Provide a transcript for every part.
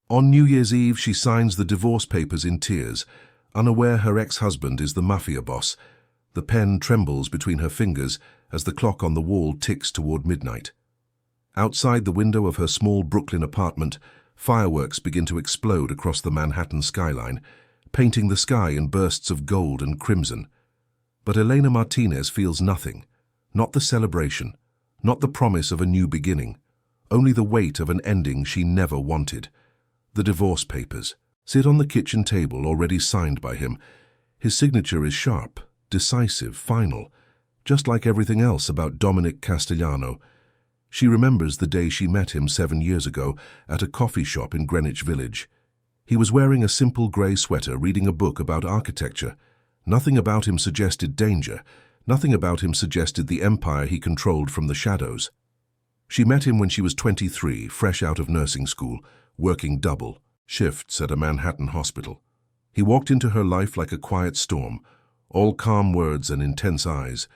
On New Year's Eve, she signs the divorce papers in tears, unaware her ex-husband is the Mafia boss. The pen trembles between her fingers as the clock on the wall ticks toward midnight. Outside the window of her small Brooklyn apartment, fireworks begin to explode across the Manhattan skyline, painting the sky in bursts of gold and crimson. But Elena Martinez feels nothing, not the celebration, not the promise of a new beginning, only the weight of an ending she never wanted. The divorce papers sit on the kitchen table, already signed by him. His signature is sharp, decisive, final, just like everything else about Dominic Castellano. She remembers the day she met him 7 years ago at a coffee shop in Greenwich Village. He was wearing a simple grey sweater, reading a book about architecture. Nothing about him suggested danger. Nothing about him suggested the empire he controlled from the shadows. She met him when she was 23, fresh out of nursing school, working double shifts at a Manhattan hospital. He walked into her life like a quiet storm, all calm words and intense eyes.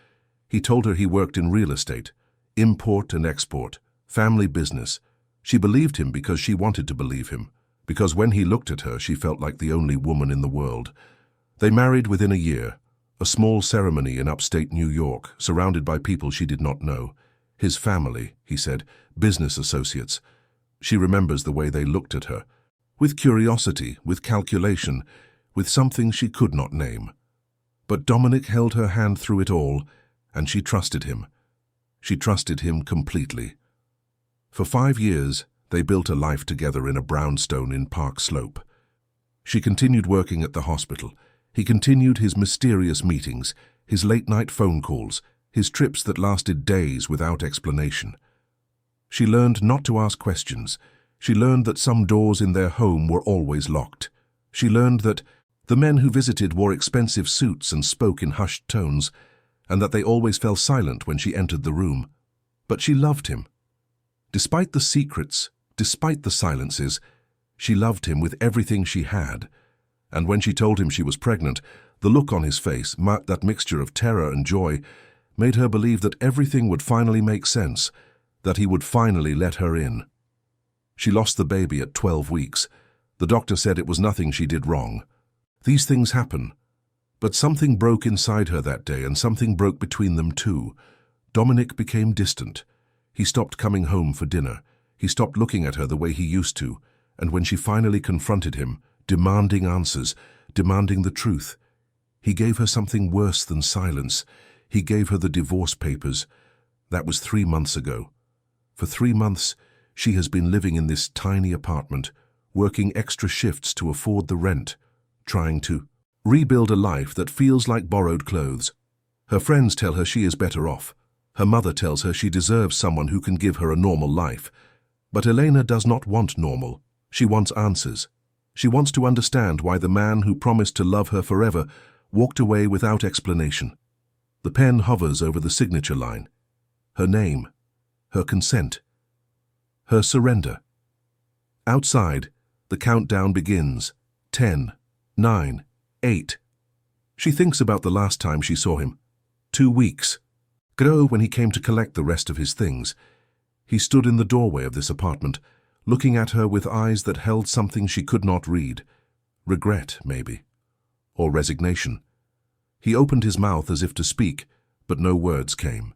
He told her he worked in real estate, import and export, family business. She believed him because she wanted to believe him, because when he looked at her, she felt like the only woman in the world. They married within a year, a small ceremony in upstate New York, surrounded by people she did not know. His family, he said, business associates. She remembers the way they looked at her, with curiosity, with calculation, with something she could not name. But Dominic held her hand through it all, and she trusted him. She trusted him completely. For 5 years, they built a life together in a brownstone in Park Slope. She continued working at the hospital. He continued his mysterious meetings, his late-night phone calls, his trips that lasted days without explanation. She learned not to ask questions. She learned that some doors in their home were always locked. She learned that the men who visited wore expensive suits and spoke in hushed tones, and that they always fell silent when she entered the room. But she loved him. Despite the secrets, despite the silences, she loved him with everything she had. And when she told him she was pregnant, the look on his face, that mixture of terror and joy, made her believe that everything would finally make sense, that he would finally let her in. She lost the baby at 12 weeks. The doctor said it was nothing she did wrong. These things happen. But something broke inside her that day, and something broke between them too. Dominic became distant. He stopped coming home for dinner. He stopped looking at her the way he used to, and when she finally confronted him, demanding answers, demanding the truth, he gave her something worse than silence. He gave her the divorce papers. That was 3 months ago. For 3 months, she has been living in this tiny apartment, working extra shifts to afford the rent, trying to rebuild a life that feels like borrowed clothes. Her friends tell her she is better off. Her mother tells her she deserves someone who can give her a normal life. But Elena does not want normal. She wants answers. She wants to understand why the man who promised to love her forever walked away without explanation. The pen hovers over the signature line. Her name, her consent, her surrender. Outside, the countdown begins. 10, 9, 8. She thinks about the last time she saw him. 2 weeks ago, when he came to collect the rest of his things. He stood in the doorway of this apartment, looking at her with eyes that held something she could not read. Regret, maybe. Or resignation. He opened his mouth as if to speak, but no words came.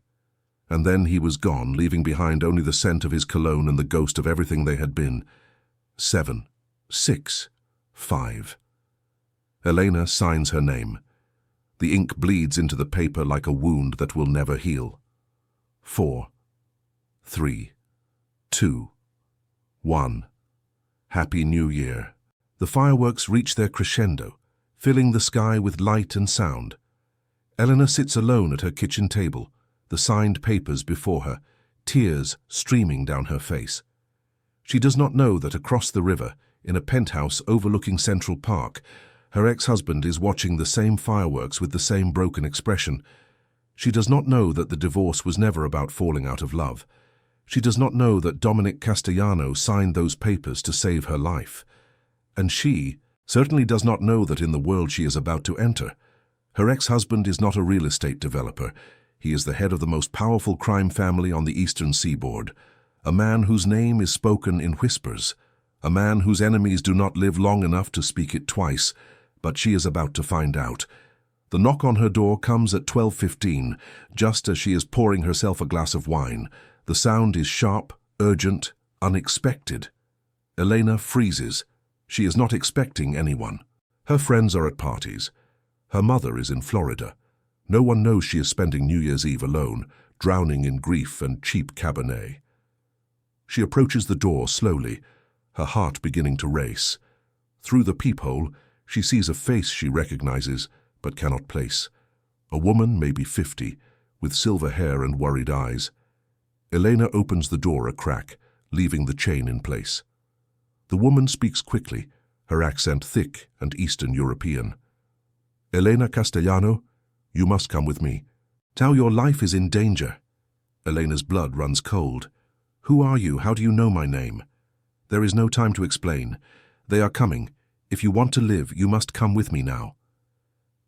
And then he was gone, leaving behind only the scent of his cologne and the ghost of everything they had been. 7, 6, 5. Elena signs her name. The ink bleeds into the paper like a wound that will never heal. 4, 3, 2, 1. Happy New Year. The fireworks reach their crescendo, filling the sky with light and sound. Eleanor sits alone at her kitchen table, the signed papers before her, tears streaming down her face. She does not know that across the river, in a penthouse overlooking Central Park, her ex-husband is watching the same fireworks with the same broken expression. She does not know that the divorce was never about falling out of love. She does not know that Dominic Castellano signed those papers to save her life. And she certainly does not know that in the world she is about to enter, her ex-husband is not a real estate developer. He is the head of the most powerful crime family on the eastern seaboard, a man whose name is spoken in whispers, A man whose enemies do not live long enough to speak it twice, but she is about to find out. The knock on her door comes at 12:15, just as she is pouring herself a glass of wine. The sound is sharp, urgent, unexpected. Elena freezes. She is not expecting anyone. Her friends are at parties. Her mother is in Florida. No one knows she is spending New Year's Eve alone, drowning in grief and cheap Cabernet. She approaches the door slowly, her heart beginning to race. Through the peephole, she sees a face she recognizes, but cannot place. A woman, maybe 50, with silver hair and worried eyes. Elena opens the door a crack, leaving the chain in place. The woman speaks quickly, her accent thick and Eastern European. "Elena Castellano, you must come with me. Tell your life is in danger." Elena's blood runs cold. "Who are you? How do you know my name?" "There is no time to explain. They are coming. If you want to live, you must come with me now."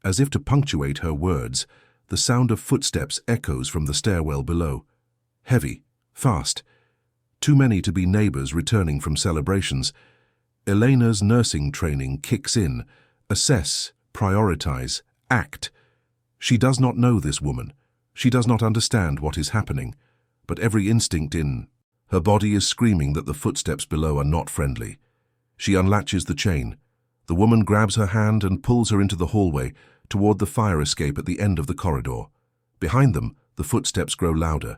As if to punctuate her words, the sound of footsteps echoes from the stairwell below. Heavy, fast. Too many to be neighbors returning from celebrations. Elena's nursing training kicks in. Assess, prioritize, act. She does not know this woman. She does not understand what is happening. But every instinct in her body is screaming that the footsteps below are not friendly. She unlatches the chain. The woman grabs her hand and pulls her into the hallway, toward the fire escape at the end of the corridor. Behind them, the footsteps grow louder.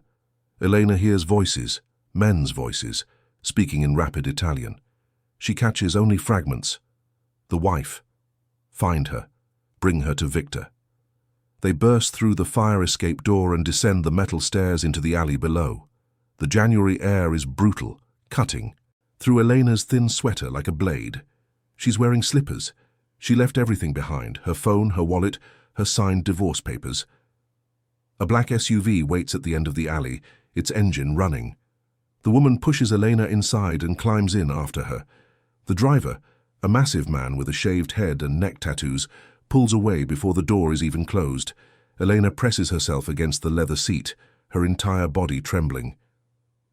Elena hears voices, men's voices, speaking in rapid Italian. She catches only fragments. The wife. Find her. Bring her to Victor. They burst through the fire escape door and descend the metal stairs into the alley below. The January air is brutal, cutting, through Elena's thin sweater like a blade. She's wearing slippers. She left everything behind, her phone, her wallet, her signed divorce papers. A black SUV waits at the end of the alley, its engine running. The woman pushes Elena inside and climbs in after her. The driver, a massive man with a shaved head and neck tattoos, pulls away before the door is even closed. Elena presses herself against the leather seat, her entire body trembling.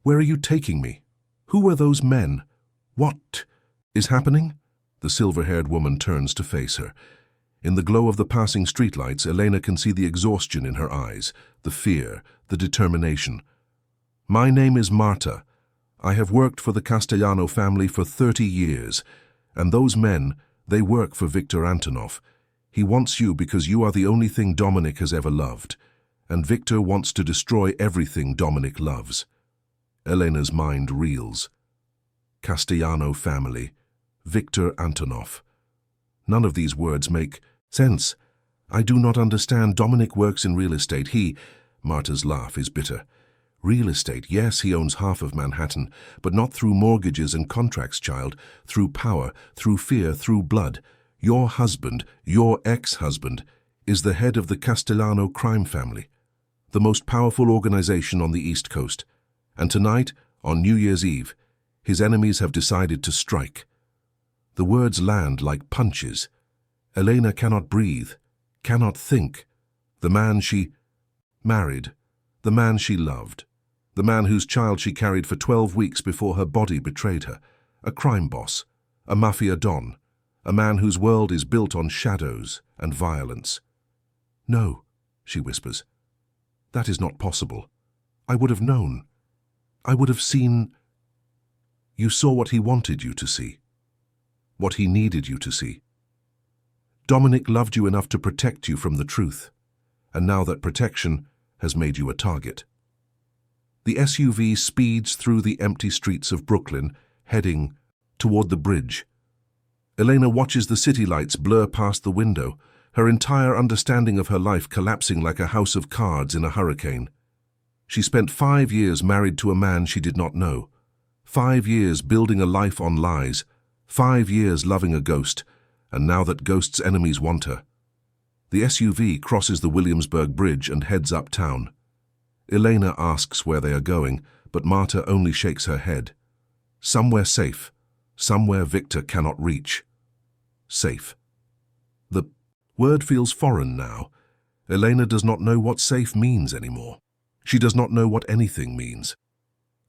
"Where are you taking me? Who are those men? What is happening?" The silver-haired woman turns to face her. In the glow of the passing streetlights, Elena can see the exhaustion in her eyes, the fear, the determination. "My name is Marta. I have worked for the Castellano family for 30 years, and those men, they work for Victor Antonov. He wants you because you are the only thing Dominic has ever loved, and Victor wants to destroy everything Dominic loves." Elena's mind reels. Castellano family. Victor Antonov. None of these words make sense. "I do not understand. Dominic works in real estate. Marta's laugh is bitter. "Real estate, yes, he owns half of Manhattan, but not through mortgages and contracts, child. Through power, through fear, through blood. Your husband, your ex-husband, is the head of the Castellano crime family, the most powerful organization on the East Coast. And tonight, on New Year's Eve, his enemies have decided to strike." The words land like punches. Elena cannot breathe, cannot think. The man she married, the man she loved, the man whose child she carried for 12 weeks before her body betrayed her, a crime boss, a Mafia don, a man whose world is built on shadows and violence. "No," she whispers. "That is not possible. I would have known. I would have seen." "You saw what he wanted you to see. What he needed you to see. Dominic loved you enough to protect you from the truth, and now that protection has made you a target." The SUV speeds through the empty streets of Brooklyn, heading toward the bridge. Elena watches the city lights blur past the window, her entire understanding of her life collapsing like a house of cards in a hurricane. She spent 5 years married to a man she did not know, 5 years building a life on lies, 5 years loving a ghost, and now that ghost's enemies want her. The SUV crosses the Williamsburg Bridge and heads uptown. Elena asks where they are going, but Marta only shakes her head. Somewhere safe, somewhere Victor cannot reach. Safe. The word feels foreign now. Elena does not know what safe means anymore. She does not know what anything means.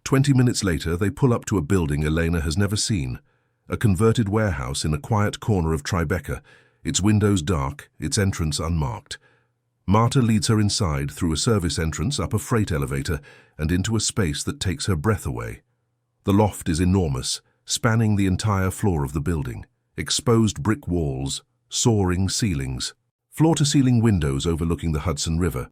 20 minutes later, they pull up to a building Elena has never seen. a converted warehouse in a quiet corner of Tribeca, its windows dark, its entrance unmarked. Marta leads her inside through a service entrance, up a freight elevator, and into a space that takes her breath away. The loft is enormous, spanning the entire floor of the building. Exposed brick walls, soaring ceilings, floor-to-ceiling windows overlooking the Hudson River.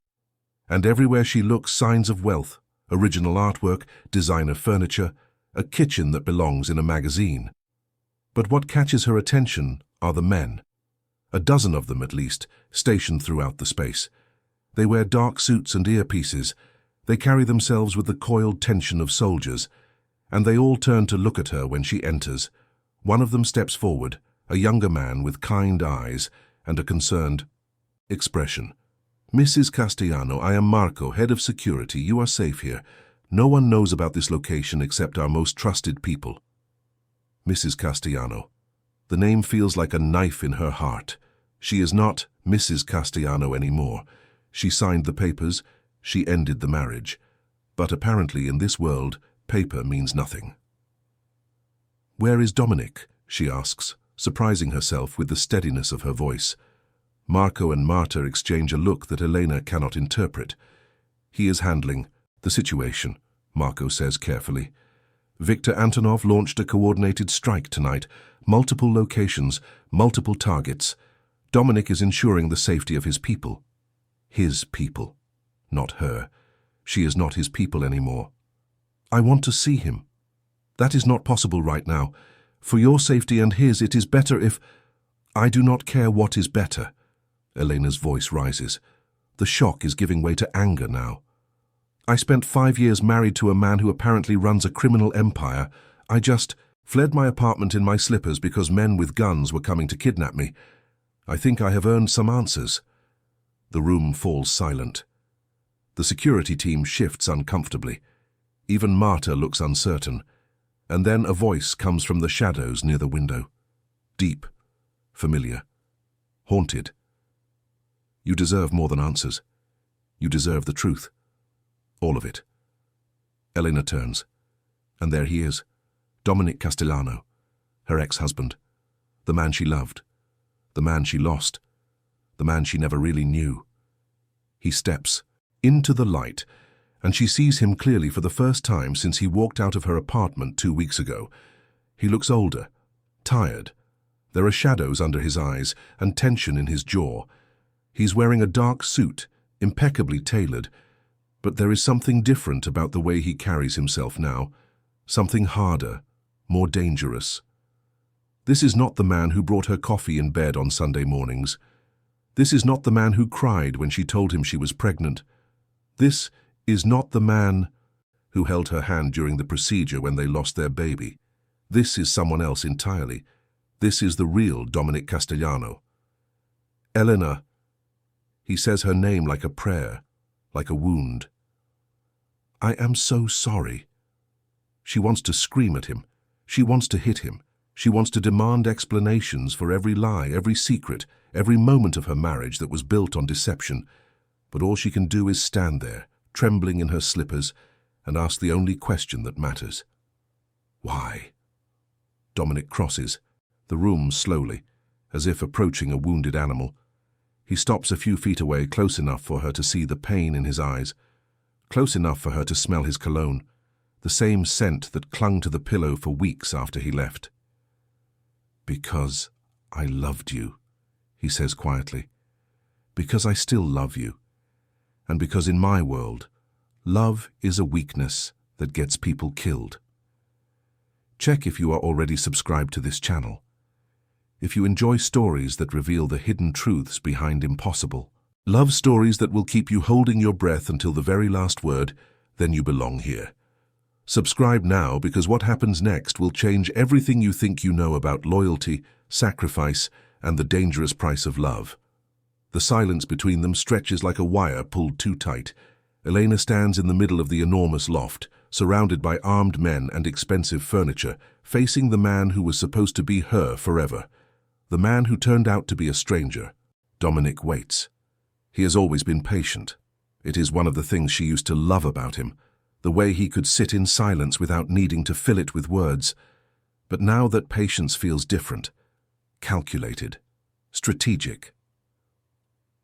And everywhere she looks, signs of wealth, original artwork, designer furniture, a kitchen that belongs in a magazine. But what catches her attention are the men. A dozen of them, at least, stationed throughout the space. They wear dark suits and earpieces. They carry themselves with the coiled tension of soldiers, and they all turn to look at her when she enters. One of them steps forward, a younger man with kind eyes and a concerned expression. "Mrs. Castellano, I am Marco, head of security. You are safe here. No one knows about this location except our most trusted people." Mrs. Castellano. The name feels like a knife in her heart. She is not Mrs. Castellano anymore. She signed the papers, she ended the marriage. But apparently in this world, paper means nothing. "Where is Dominic?" she asks, surprising herself with the steadiness of her voice. Marco and Marta exchange a look that Elena cannot interpret. "He is handling the situation," Marco says carefully. "Viktor Antonov launched a coordinated strike tonight. Multiple locations, multiple targets. Dominic is ensuring the safety of his people." His people, not her. She is not his people anymore. "I want to see him." "That is not possible right now. For your safety and his, it is better if—" "I do not care what is better." Elena's voice rises. The shock is giving way to anger now. "I spent 5 years married to a man who apparently runs a criminal empire. I just fled my apartment in my slippers because men with guns were coming to kidnap me. I think I have earned some answers." The room falls silent. The security team shifts uncomfortably. Even Marta looks uncertain. And then a voice comes from the shadows near the window. Deep, familiar, haunted. "You deserve more than answers. You deserve the truth. All of it." Elena turns. And there he is, Dominic Castellano, her ex-husband, the man she loved, the man she lost, the man she never really knew. He steps into the light, and she sees him clearly for the first time since he walked out of her apartment 2 weeks ago. He looks older, tired. There are shadows under his eyes and tension in his jaw. He's wearing a dark suit, impeccably tailored, but there is something different about the way he carries himself now, something harder, more dangerous. This is not the man who brought her coffee in bed on Sunday mornings. This is not the man who cried when she told him she was pregnant. This is not the man who held her hand during the procedure when they lost their baby. This is someone else entirely. This is the real Dominic Castellano. "Elena." He says her name like a prayer, like a wound. "I am so sorry." She wants to scream at him. She wants to hit him. She wants to demand explanations for every lie, every secret, every moment of her marriage that was built on deception. But all she can do is stand there, trembling in her slippers, and ask the only question that matters. Why? Dominic crosses the room slowly, as if approaching a wounded animal. He stops a few feet away, close enough for her to see the pain in his eyes, close enough for her to smell his cologne, the same scent that clung to the pillow for weeks after he left. "Because I loved you," he says quietly. "Because I still love you. And because in my world, love is a weakness that gets people killed." Check if you are already subscribed to this channel. If you enjoy stories that reveal the hidden truths behind impossible, love stories that will keep you holding your breath until the very last word, then you belong here. Subscribe now, because what happens next will change everything you think you know about loyalty, sacrifice, and the dangerous price of love. The silence between them stretches like a wire pulled too tight. Elena stands in the middle of the enormous loft, surrounded by armed men and expensive furniture, facing the man who was supposed to be her forever. The man who turned out to be a stranger. Dominic waits. He has always been patient. It is one of the things she used to love about him, the way he could sit in silence without needing to fill it with words. But now that patience feels different, calculated, strategic.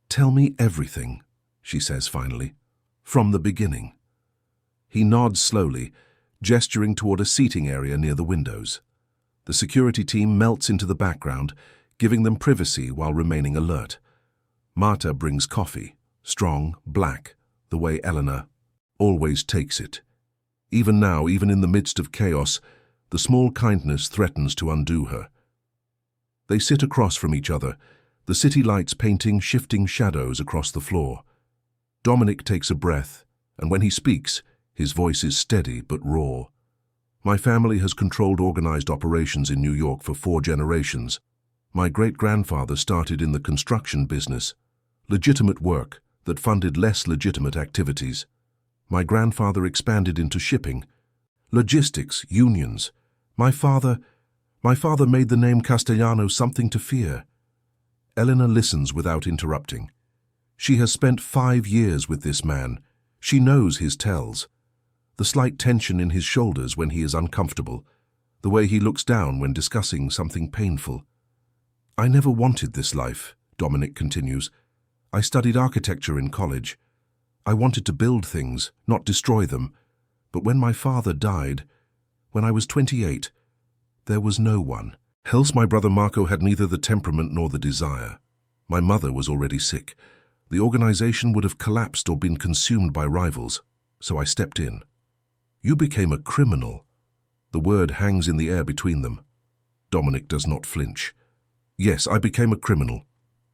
"Tell me everything," she says finally, "from the beginning." He nods slowly, gesturing toward a seating area near the windows. The security team melts into the background, giving them privacy while remaining alert. Marta brings coffee, strong, black, the way Eleanor always takes it. Even now, even in the midst of chaos, the small kindness threatens to undo her. They sit across from each other, the city lights painting shifting shadows across the floor. Dominic takes a breath, and when he speaks, his voice is steady but raw. "My family has controlled organized operations in New York for 4 generations. My great-grandfather started in the construction business, legitimate work that funded less legitimate activities. My grandfather expanded into shipping, logistics, unions. My father made the name Castellano something to fear." Eleanor listens without interrupting. She has spent 5 years with this man. She knows his tells. The slight tension in his shoulders when he is uncomfortable, the way he looks down when discussing something painful. "I never wanted this life," Dominic continues. "I studied architecture in college. I wanted to build things, not destroy them. But when my father died, when I was 28, there was no one else. My brother Marco had neither the temperament nor the desire. My mother was already sick. The organization would have collapsed or been consumed by rivals, so I stepped in. You became a criminal." The word hangs in the air between them. Dominic does not flinch. "Yes, I became a criminal.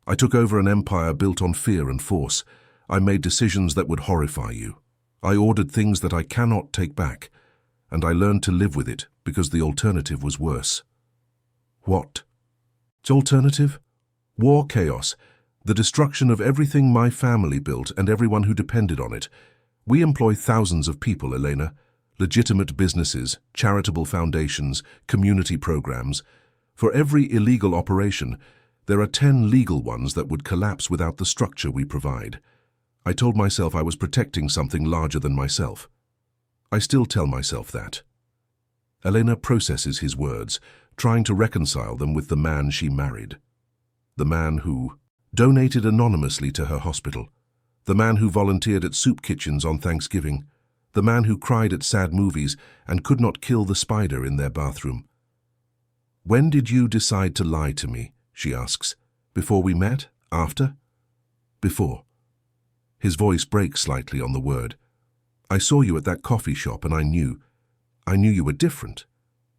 I took over an empire built on fear and force. I made decisions that would horrify you. I ordered things that I cannot take back, and I learned to live with it because the alternative was worse." "What?" "Alternative? War, chaos, the destruction of everything my family built and everyone who depended on it. We employ thousands of people, Elena. Legitimate businesses, charitable foundations, community programs. For every illegal operation, there are 10 legal ones that would collapse without the structure we provide. I told myself I was protecting something larger than myself. I still tell myself that." Elena processes his words, trying to reconcile them with the man she married. The man who donated anonymously to her hospital. The man who volunteered at soup kitchens on Thanksgiving. The man who cried at sad movies and could not kill the spider in their bathroom. "When did you decide to lie to me?" she asks. "Before we met? After?" "Before." His voice breaks slightly on the word. "I saw you at that coffee shop and I knew you were different.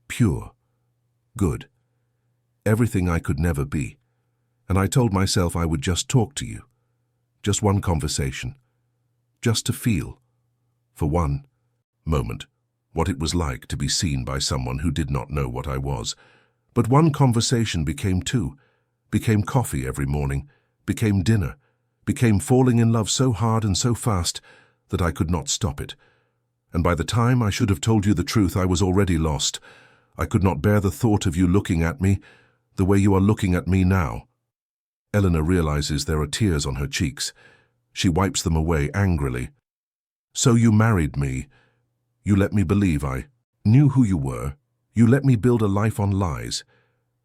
Pure. Good. Everything I could never be. And I told myself I would just talk to you. Just one conversation. Just to feel, for one moment, what it was like to be seen by someone who did not know what I was. But one conversation became 2, became coffee every morning, became dinner, became falling in love so hard and so fast that I could not stop it. And by the time I should have told you the truth, I was already lost. I could not bear the thought of you looking at me the way you are looking at me now." Eleanor realizes there are tears on her cheeks. She wipes them away angrily. "So you married me. You let me believe I knew who you were. You let me build a life on lies."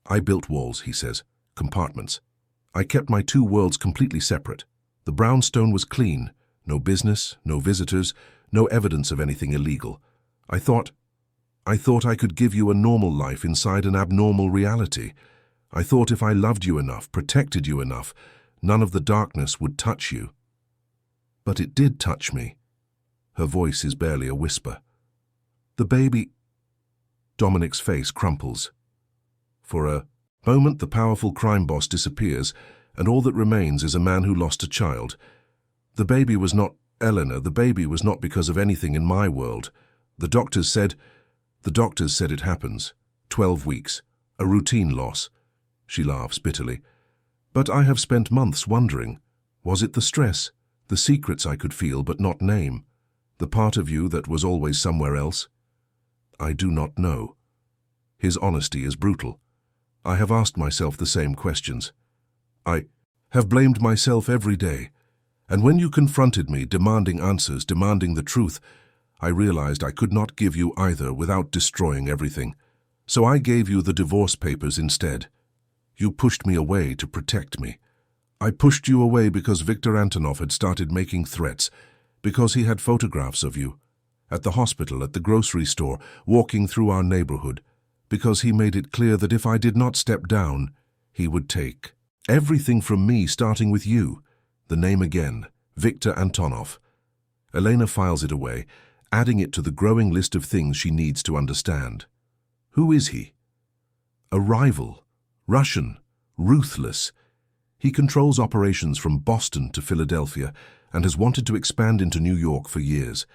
"I built walls," he says, "compartments. I kept my 2 worlds completely separate. The brownstone was clean. No business, no visitors, no evidence of anything illegal. I thought I could give you a normal life inside an abnormal reality. I thought if I loved you enough, protected you enough, none of the darkness would touch you. But it did touch me." Her voice is barely a whisper. "The baby—" Dominic's face crumples. For a moment, the powerful crime boss disappears, and all that remains is a man who lost a child. "The baby was not, Eleanor, the baby was not because of anything in my world. The doctors said it happens. 12 weeks. A routine loss." She laughs bitterly. "But I have spent months wondering. Was it the stress, the secrets I could feel but not name, the part of you that was always somewhere else? I do not know." His honesty is brutal. "I have asked myself the same questions. I have blamed myself every day. And when you confronted me, demanding answers, demanding the truth, I realized I could not give you either without destroying everything. So I gave you the divorce papers instead. You pushed me away to protect me. I pushed you away because Viktor Antonov had started making threats, because he had photographs of you, at the hospital, at the grocery store, walking through our neighborhood, because he made it clear that if I did not step down, he would take everything from me, starting with you. The name again, Viktor Antonov. Elena files it away, adding it to the growing list of things she needs to understand. Who is he? A rival, Russian, ruthless. He controls operations from Boston to Philadelphia and has wanted to expand into New York for years.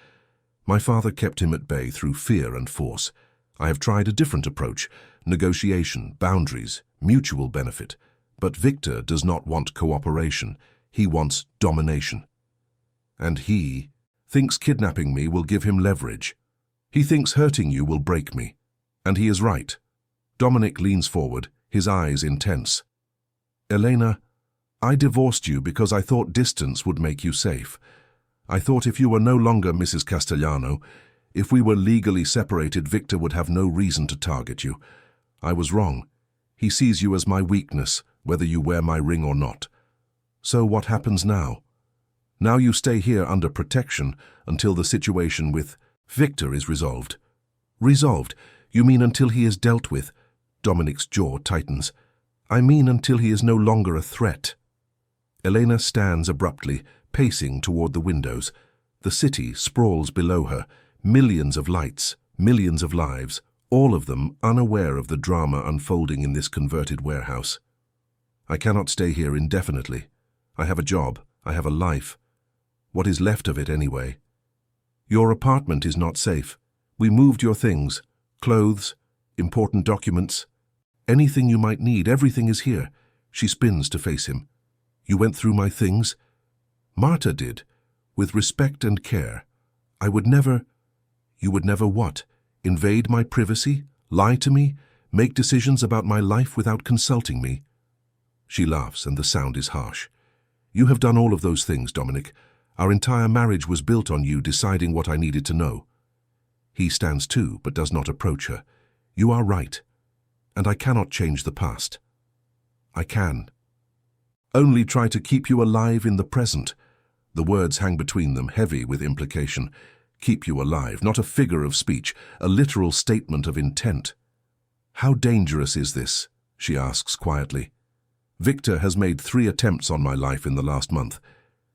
My father kept him at bay through fear and force. I have tried a different approach, negotiation, boundaries, mutual benefit. But Viktor does not want cooperation. He wants domination. And he thinks kidnapping me will give him leverage. He thinks hurting you will break me. And he is right. Dominic leans forward, his eyes intense. Elena, I divorced you because I thought distance would make you safe. I thought if you were no longer Mrs. Castellano, if we were legally separated, Viktor would have no reason to target you. I was wrong. He sees you as my weakness, whether you wear my ring or not. So what happens now? Now you stay here under protection until the situation with Viktor is resolved. Resolved? You mean until he is dealt with? Dominic's jaw tightens. I mean until he is no longer a threat. Elena stands abruptly, pacing toward the windows. The city sprawls below her, millions of lights, millions of lives, all of them unaware of the drama unfolding in this converted warehouse. I cannot stay here indefinitely. I have a job. I have a life. What is left of it anyway? Your apartment is not safe. We moved your things. Clothes, important documents. Anything you might need, everything is here. She spins to face him. You went through my things? Marta did, with respect and care. I would never... You would never what? Invade my privacy? Lie to me? Make decisions about my life without consulting me? She laughs, and the sound is harsh. You have done all of those things, Dominic. Our entire marriage was built on you deciding what I needed to know. He stands too, but does not approach her. You are right, and I cannot change the past. I can only try to keep you alive in the present. The words hang between them, heavy with implication. Keep you alive, not a figure of speech, a literal statement of intent. How dangerous is this? She asks quietly. Viktor has made 3 attempts on my life in the last month.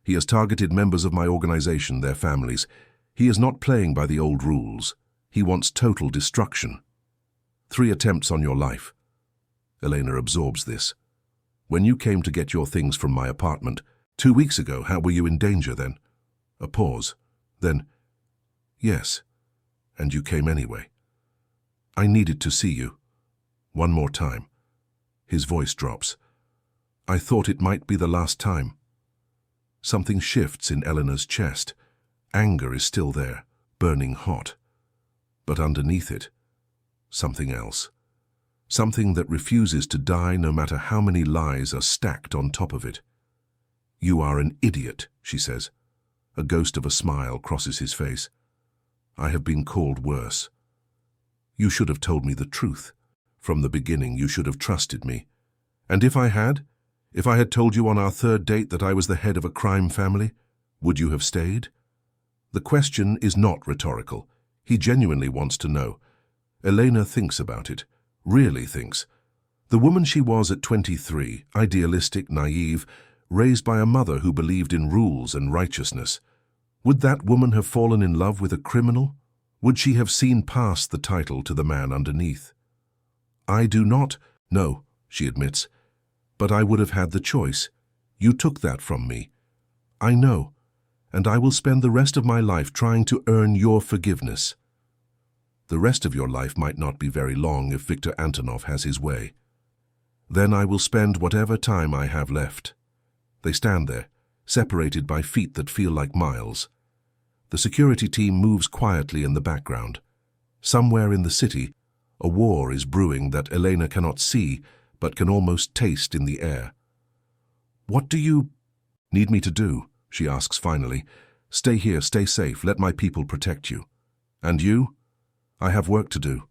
He has targeted members of my organization, their families. He is not playing by the old rules. He wants total destruction. 3 attempts on your life. Elena absorbs this. When you came to get your things from my apartment, 2 weeks ago, how were you in danger then? A pause. Then, yes, and you came anyway. I needed to see you. One more time. His voice drops. I thought it might be the last time. Something shifts in Eleanor's chest. Anger is still there, burning hot. But underneath it, something else. Something that refuses to die no matter how many lies are stacked on top of it. You are an idiot, she says. A ghost of a smile crosses his face. I have been called worse. You should have told me the truth. From the beginning, you should have trusted me. And if I had told you on our 3rd date that I was the head of a crime family, would you have stayed? The question is not rhetorical. He genuinely wants to know. Elena thinks about it, really thinks. The woman she was at 23, idealistic, naive, raised by a mother who believed in rules and righteousness. Would that woman have fallen in love with a criminal? Would she have seen past the title to the man underneath? I do not know, she admits, but I would have had the choice. You took that from me. I know, and I will spend the rest of my life trying to earn your forgiveness. The rest of your life might not be very long if Viktor Antonov has his way. Then I will spend whatever time I have left. They stand there, separated by feet that feel like miles. The security team moves quietly in the background. Somewhere in the city, a war is brewing that Elena cannot see, but can almost taste in the air. What do you need me to do? She asks finally. Stay here, stay safe, let my people protect you. And you? I have work to do.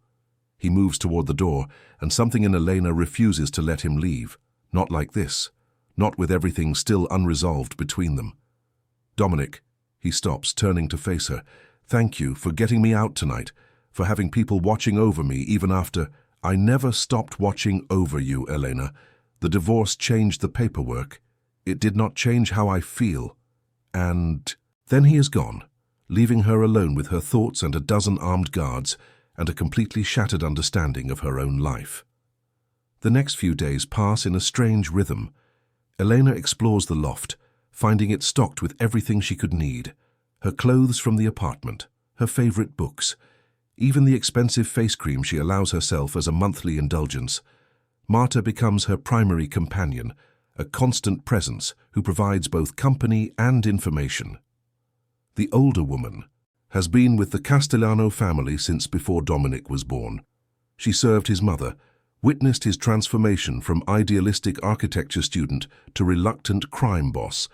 He moves toward the door, and something in Elena refuses to let him leave. Not like this. Not with everything still unresolved between them. Dominic, he stops, turning to face her. Thank you for getting me out tonight, for having people watching over me even after... I never stopped watching over you, Elena. The divorce changed the paperwork. It did not change how I feel. And then he is gone, leaving her alone with her thoughts and a dozen armed guards and a completely shattered understanding of her own life. The next few days pass in a strange rhythm. Elena explores the loft, finding it stocked with everything she could need. Her clothes from the apartment, her favorite books, even the expensive face cream she allows herself as a monthly indulgence. Marta becomes her primary companion, a constant presence who provides both company and information. The older woman has been with the Castellano family since before Dominic was born. She served his mother, witnessed his transformation from idealistic architecture student to reluctant crime boss,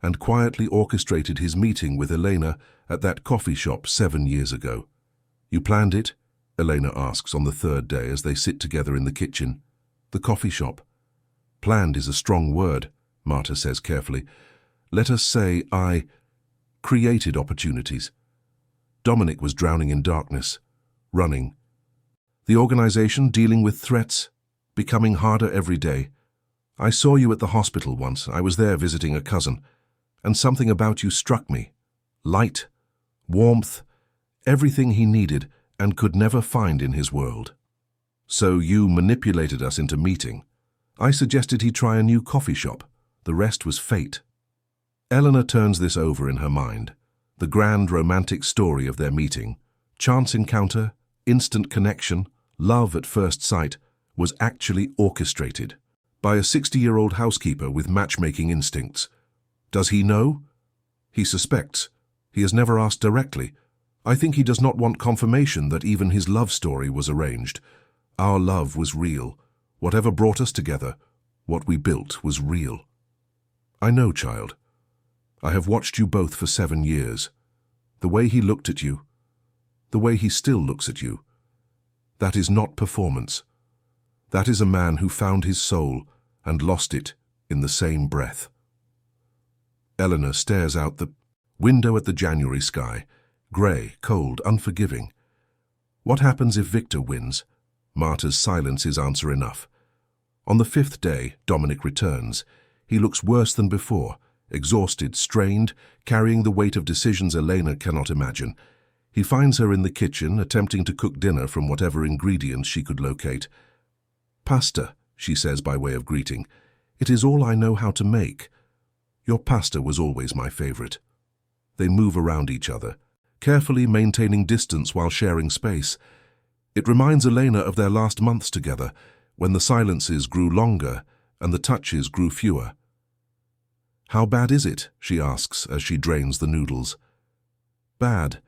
and quietly orchestrated his meeting with Elena at that coffee shop 7 years ago. You planned it? Elena asks on the third day as they sit together in the kitchen. The coffee shop. Planned is a strong word, Marta says carefully. Let us say I created opportunities. Dominic was drowning in darkness, running. The organization dealing with threats, becoming harder every day. I saw you at the hospital once. I was there visiting a cousin, and something about you struck me. Light, warmth, everything he needed and could never find in his world. So you manipulated us into meeting. I suggested he try a new coffee shop. The rest was fate. Eleanor turns this over in her mind. The grand romantic story of their meeting, chance encounter, instant connection, love at first sight, was actually orchestrated by a 60-year-old housekeeper with matchmaking instincts. Does he know? He suspects. He has never asked directly. I think he does not want confirmation that even his love story was arranged. Our love was real. Whatever brought us together, what we built was real. I know, child. I have watched you both for 7 years. The way he looked at you, the way he still looks at you, that is not performance. That is a man who found his soul and lost it in the same breath. Eleanor stares out the window at the January sky, grey, cold, unforgiving. What happens if Victor wins? Marta's silence is answer enough. On the 5th day, Dominic returns. He looks worse than before, exhausted, strained, carrying the weight of decisions Elena cannot imagine. He finds her in the kitchen, attempting to cook dinner from whatever ingredients she could locate. Pasta, she says by way of greeting. It is all I know how to make. Your pasta was always my favorite. They move around each other, carefully maintaining distance while sharing space. It reminds Elena of their last months together, when the silences grew longer and the touches grew fewer. How bad is it? She asks as she drains the noodles. Bad.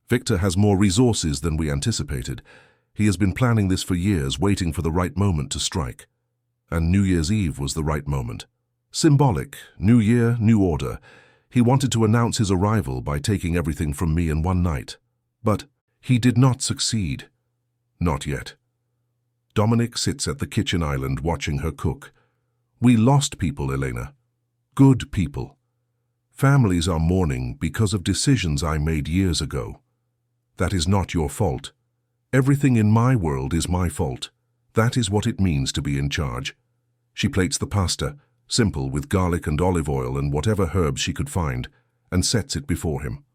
Victor has more resources than we anticipated. He has been planning this for years, waiting for the right moment to strike. And New Year's Eve was the right moment. Symbolic, new year, new order. He wanted to announce his arrival by taking everything from me in one night. But he did not succeed. Not yet. Dominic sits at the kitchen island watching her cook. We lost people, Elena. Good people. Families are mourning because of decisions I made years ago. That is not your fault. Everything in my world is my fault. That is what it means to be in charge. She plates the pasta, simple with garlic and olive oil and whatever herbs she could find, and sets it before him.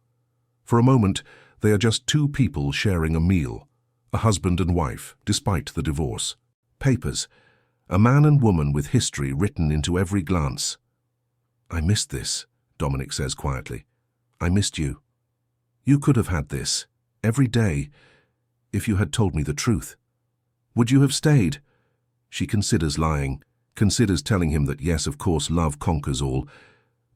For a moment, they are just two people sharing a meal, a husband and wife, despite the divorce. Papers, a man and woman with history written into every glance. I missed this, Dominic says quietly. I missed you. You could have had this, every day, if you had told me the truth. Would you have stayed? She considers lying, considers telling him that yes, of course, love conquers all,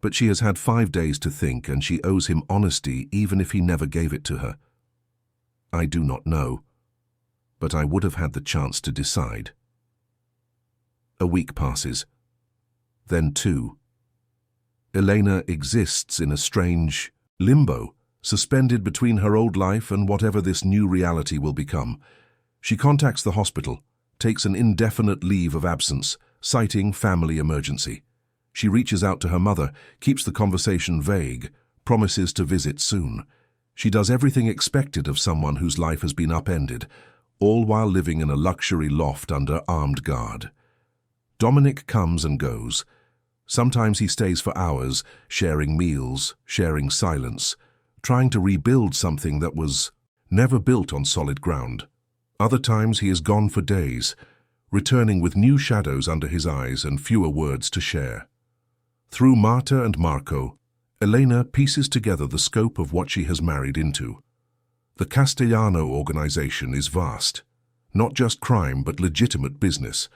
but she has had 5 days to think and she owes him honesty even if he never gave it to her. I do not know, but I would have had the chance to decide. A week passes. Then 2. Elena exists in a strange limbo, suspended between her old life and whatever this new reality will become. She contacts the hospital, takes an indefinite leave of absence, citing family emergency. She reaches out to her mother, keeps the conversation vague, promises to visit soon. She does everything expected of someone whose life has been upended, all while living in a luxury loft under armed guard. Dominic comes and goes. Sometimes he stays for hours, sharing meals, sharing silence, trying to rebuild something that was never built on solid ground. Other times he is gone for days, returning with new shadows under his eyes and fewer words to share. Through Marta and Marco, Elena pieces together the scope of what she has married into. The Castellano organization is vast. Not just crime, but legitimate business.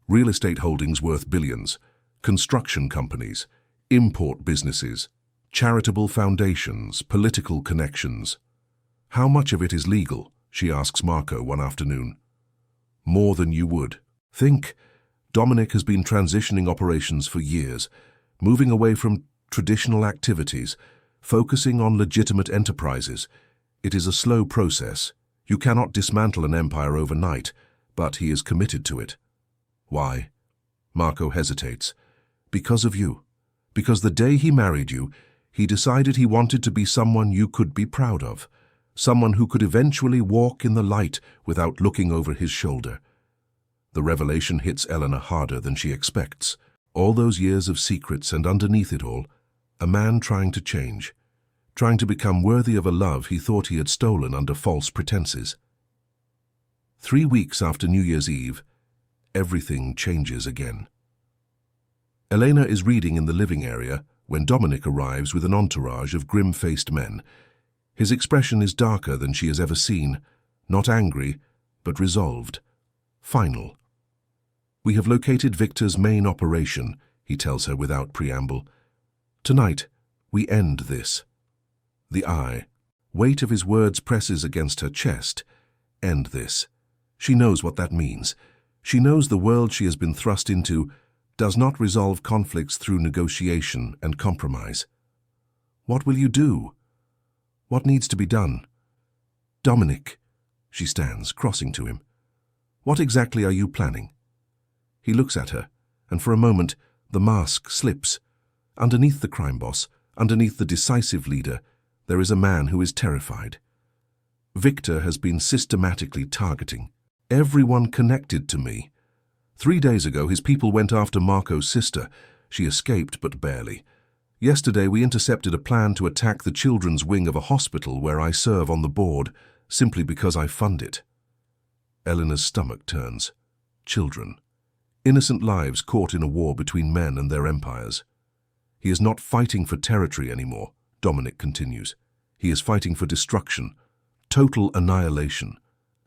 Real estate holdings worth billions, construction companies, import businesses, charitable foundations, political connections. How much of it is legal? She asks Marco one afternoon. More than you would think. Dominic has been transitioning operations for years, moving away from traditional activities, focusing on legitimate enterprises. It is a slow process. You cannot dismantle an empire overnight, but he is committed to it. Why? Marco hesitates. Because of you. Because the day he married you, he decided he wanted to be someone you could be proud of, someone who could eventually walk in the light without looking over his shoulder. The revelation hits Elena harder than she expects. All those years of secrets, and underneath it all, a man trying to change, trying to become worthy of a love he thought he had stolen under false pretenses. 3 weeks after New Year's Eve, everything changes again. Elena is reading in the living area when Dominic arrives with an entourage of grim-faced men. His expression is darker than she has ever seen, not angry, but resolved, final. We have located Victor's main operation, he tells her without preamble. Tonight, we end this. The weight of his words presses against her chest. End this. She knows what that means. She knows the world she has been thrust into does not resolve conflicts through negotiation and compromise. What will you do? What needs to be done? Dominic, she stands, crossing to him. What exactly are you planning? He looks at her, and for a moment, the mask slips. Underneath the crime boss, underneath the decisive leader, there is a man who is terrified. Victor has been systematically targeting everyone connected to me. 3 days ago, his people went after Marco's sister. She escaped, but barely. Yesterday, we intercepted a plan to attack the children's wing of a hospital where I serve on the board, simply because I fund it. Eleanor's stomach turns. Children. Innocent lives caught in a war between men and their empires. He is not fighting for territory anymore, Dominic continues. He is fighting for destruction, total annihilation.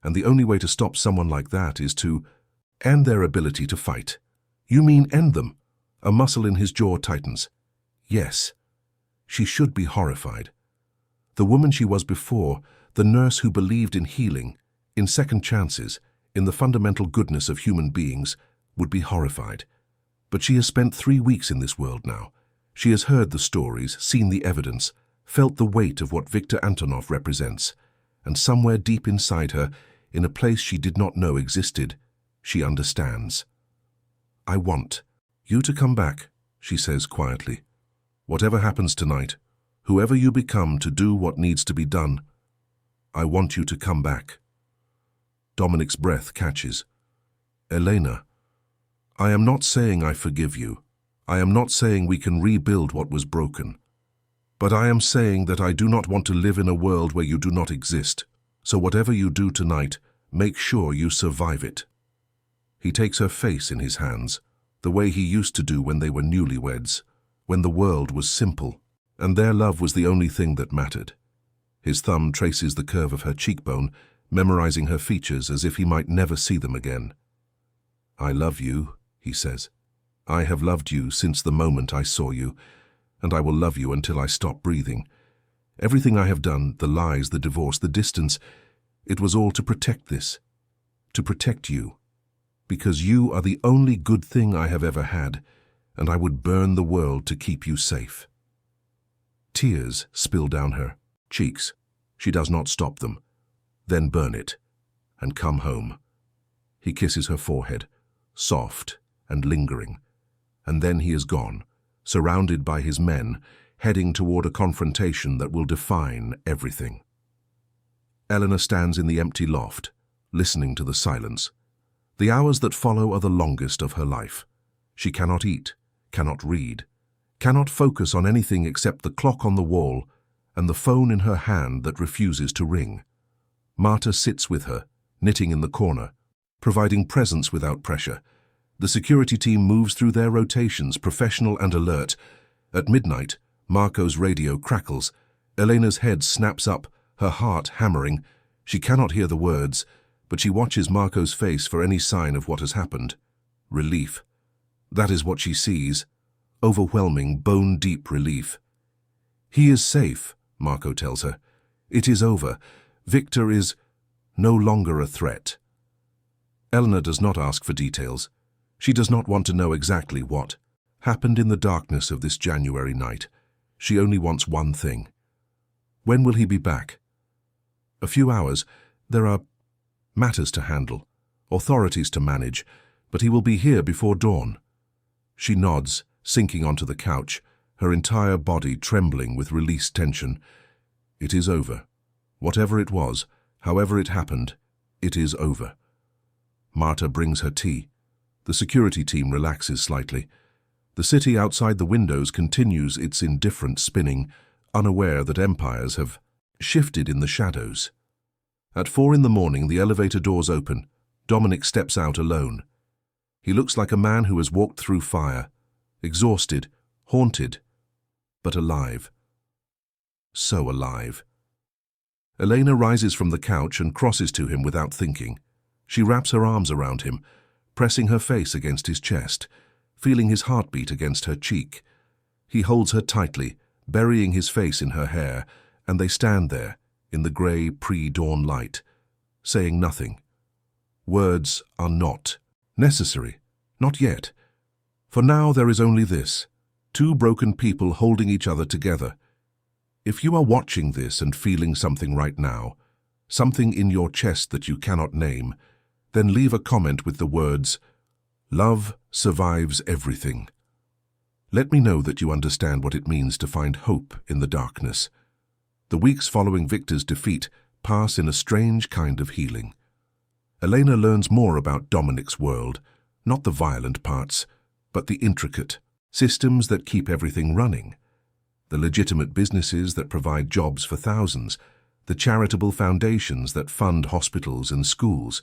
And the only way to stop someone like that is to end their ability to fight. You mean end them? A muscle in his jaw tightens. Yes. She should be horrified. The woman she was before, the nurse who believed in healing, in second chances, in the fundamental goodness of human beings, would be horrified. But she has spent 3 weeks in this world now. She has heard the stories, seen the evidence, felt the weight of what Victor Antonov represents, and somewhere deep inside her, in a place she did not know existed, she understands. I want you to come back, she says quietly. Whatever happens tonight, whoever you become to do what needs to be done, I want you to come back. Dominic's breath catches. Elena, I am not saying I forgive you. I am not saying we can rebuild what was broken. But I am saying that I do not want to live in a world where you do not exist. So whatever you do tonight, make sure you survive it. He takes her face in his hands, the way he used to do when they were newlyweds, when the world was simple, and their love was the only thing that mattered. His thumb traces the curve of her cheekbone, memorizing her features as if he might never see them again. I love you, he says. I have loved you since the moment I saw you, and I will love you until I stop breathing. Everything I have done, the lies, the divorce, the distance, it was all to protect this, to protect you, because you are the only good thing I have ever had, and I would burn the world to keep you safe. Tears spill down her cheeks. She does not stop them, then burn it. and come home. He kisses her forehead, soft and lingering, and then he is gone, surrounded by his men, heading toward a confrontation that will define everything. Eleanor stands in the empty loft, listening to the silence. The hours that follow are the longest of her life. She cannot eat, cannot read, cannot focus on anything except the clock on the wall and the phone in her hand that refuses to ring. Marta sits with her, knitting in the corner, providing presence without pressure. The security team moves through their rotations, professional and alert. At midnight, Marco's radio crackles. Elena's head snaps up, her heart hammering. She cannot hear the words, but she watches Marco's face for any sign of what has happened. Relief. That is what she sees. Overwhelming, bone-deep relief. He is safe, Marco tells her. It is over. Victor is no longer a threat. Eleanor does not ask for details. She does not want to know exactly what happened in the darkness of this January night. She only wants one thing. When will he be back? A few hours. There are matters to handle, authorities to manage, but he will be here before dawn. She nods, sinking onto the couch, her entire body trembling with released tension. It is over. Whatever it was, however it happened, it is over. Marta brings her tea. The security team relaxes slightly. The city outside the windows continues its indifferent spinning, unaware that empires have shifted in the shadows. At 4 in the morning, the elevator doors open. Dominic steps out alone. He looks like a man who has walked through fire, exhausted, haunted, but alive. So alive. Elena rises from the couch and crosses to him without thinking. She wraps her arms around him, pressing her face against his chest, feeling his heartbeat against her cheek. He holds her tightly, burying his face in her hair, and they stand there, in the grey pre-dawn light, saying nothing. Words are not necessary, not yet. For now there is only this, two broken people holding each other together. If you are watching this and feeling something right now, something in your chest that you cannot name, then leave a comment with the words, "Love survives everything." Let me know that you understand what it means to find hope in the darkness. The weeks following Victor's defeat pass in a strange kind of healing. Elena learns more about Dominic's world, not the violent parts, but the intricate systems that keep everything running. The legitimate businesses that provide jobs for thousands, the charitable foundations that fund hospitals and schools,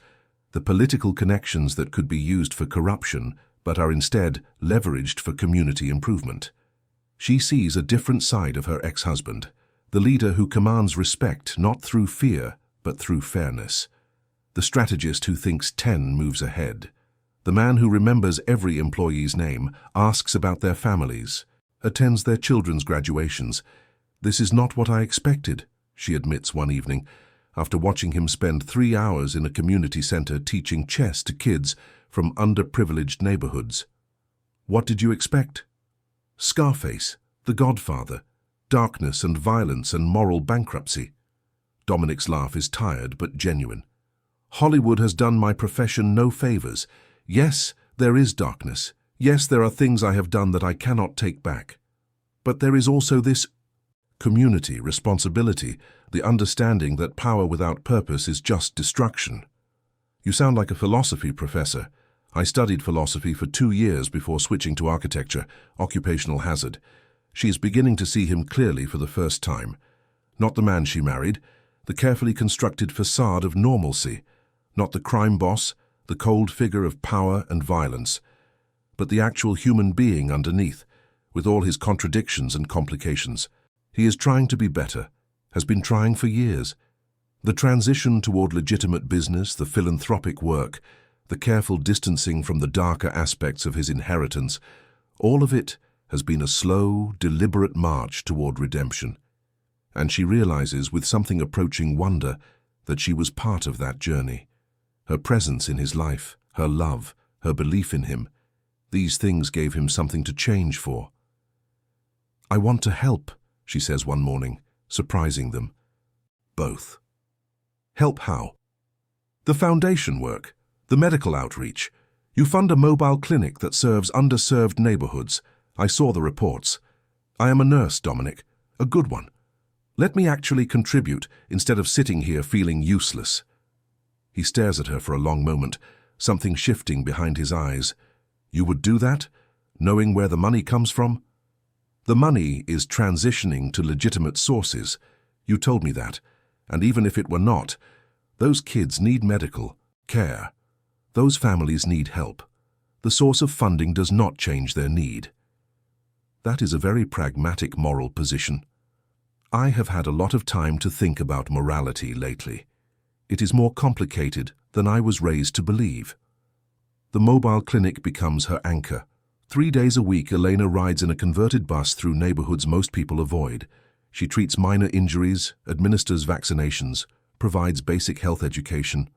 the political connections that could be used for corruption but are instead leveraged for community improvement. She sees a different side of her ex-husband, the leader who commands respect not through fear but through fairness, the strategist who thinks 10 moves ahead, the man who remembers every employee's name, asks about their families, attends their children's graduations. "This is not what I expected," she admits one evening, after watching him spend 3 hours in a community center teaching chess to kids from underprivileged neighborhoods. "What did you expect? Scarface, The Godfather, darkness and violence and moral bankruptcy." Dominic's laugh is tired but genuine. "Hollywood has done my profession no favors. Yes, there is darkness. Yes, there are things I have done that I cannot take back. But there is also this community responsibility, the understanding that power without purpose is just destruction." "You sound like a philosophy professor. I studied philosophy for 2 years before switching to architecture, occupational hazard." She is beginning to see him clearly for the first time. Not the man she married, the carefully constructed facade of normalcy, not the crime boss, the cold figure of power and violence, but the actual human being underneath, with all his contradictions and complications. He is trying to be better, has been trying for years. The transition toward legitimate business, the philanthropic work, the careful distancing from the darker aspects of his inheritance, all of it has been a slow, deliberate march toward redemption. And she realizes with something approaching wonder that she was part of that journey. Her presence in his life, her love, her belief in him, these things gave him something to change for. "I want to help," she says one morning, surprising them. Both. "Help how?" The foundation work, the medical outreach. You fund a mobile clinic that serves underserved neighborhoods. I saw the reports. I am a nurse, Dominic, a good one. Let me actually contribute instead of sitting here feeling useless. He stares at her for a long moment, something shifting behind his eyes. You would do that, knowing where the money comes from? The money is transitioning to legitimate sources. You told me that. And even if it were not, those kids need medical care. Those families need help. The source of funding does not change their need. That is a very pragmatic moral position. I have had a lot of time to think about morality lately. It is more complicated than I was raised to believe. The mobile clinic becomes her anchor. 3 days a week, Elena rides in a converted bus through neighborhoods most people avoid. She treats minor injuries, administers vaccinations, provides basic health education.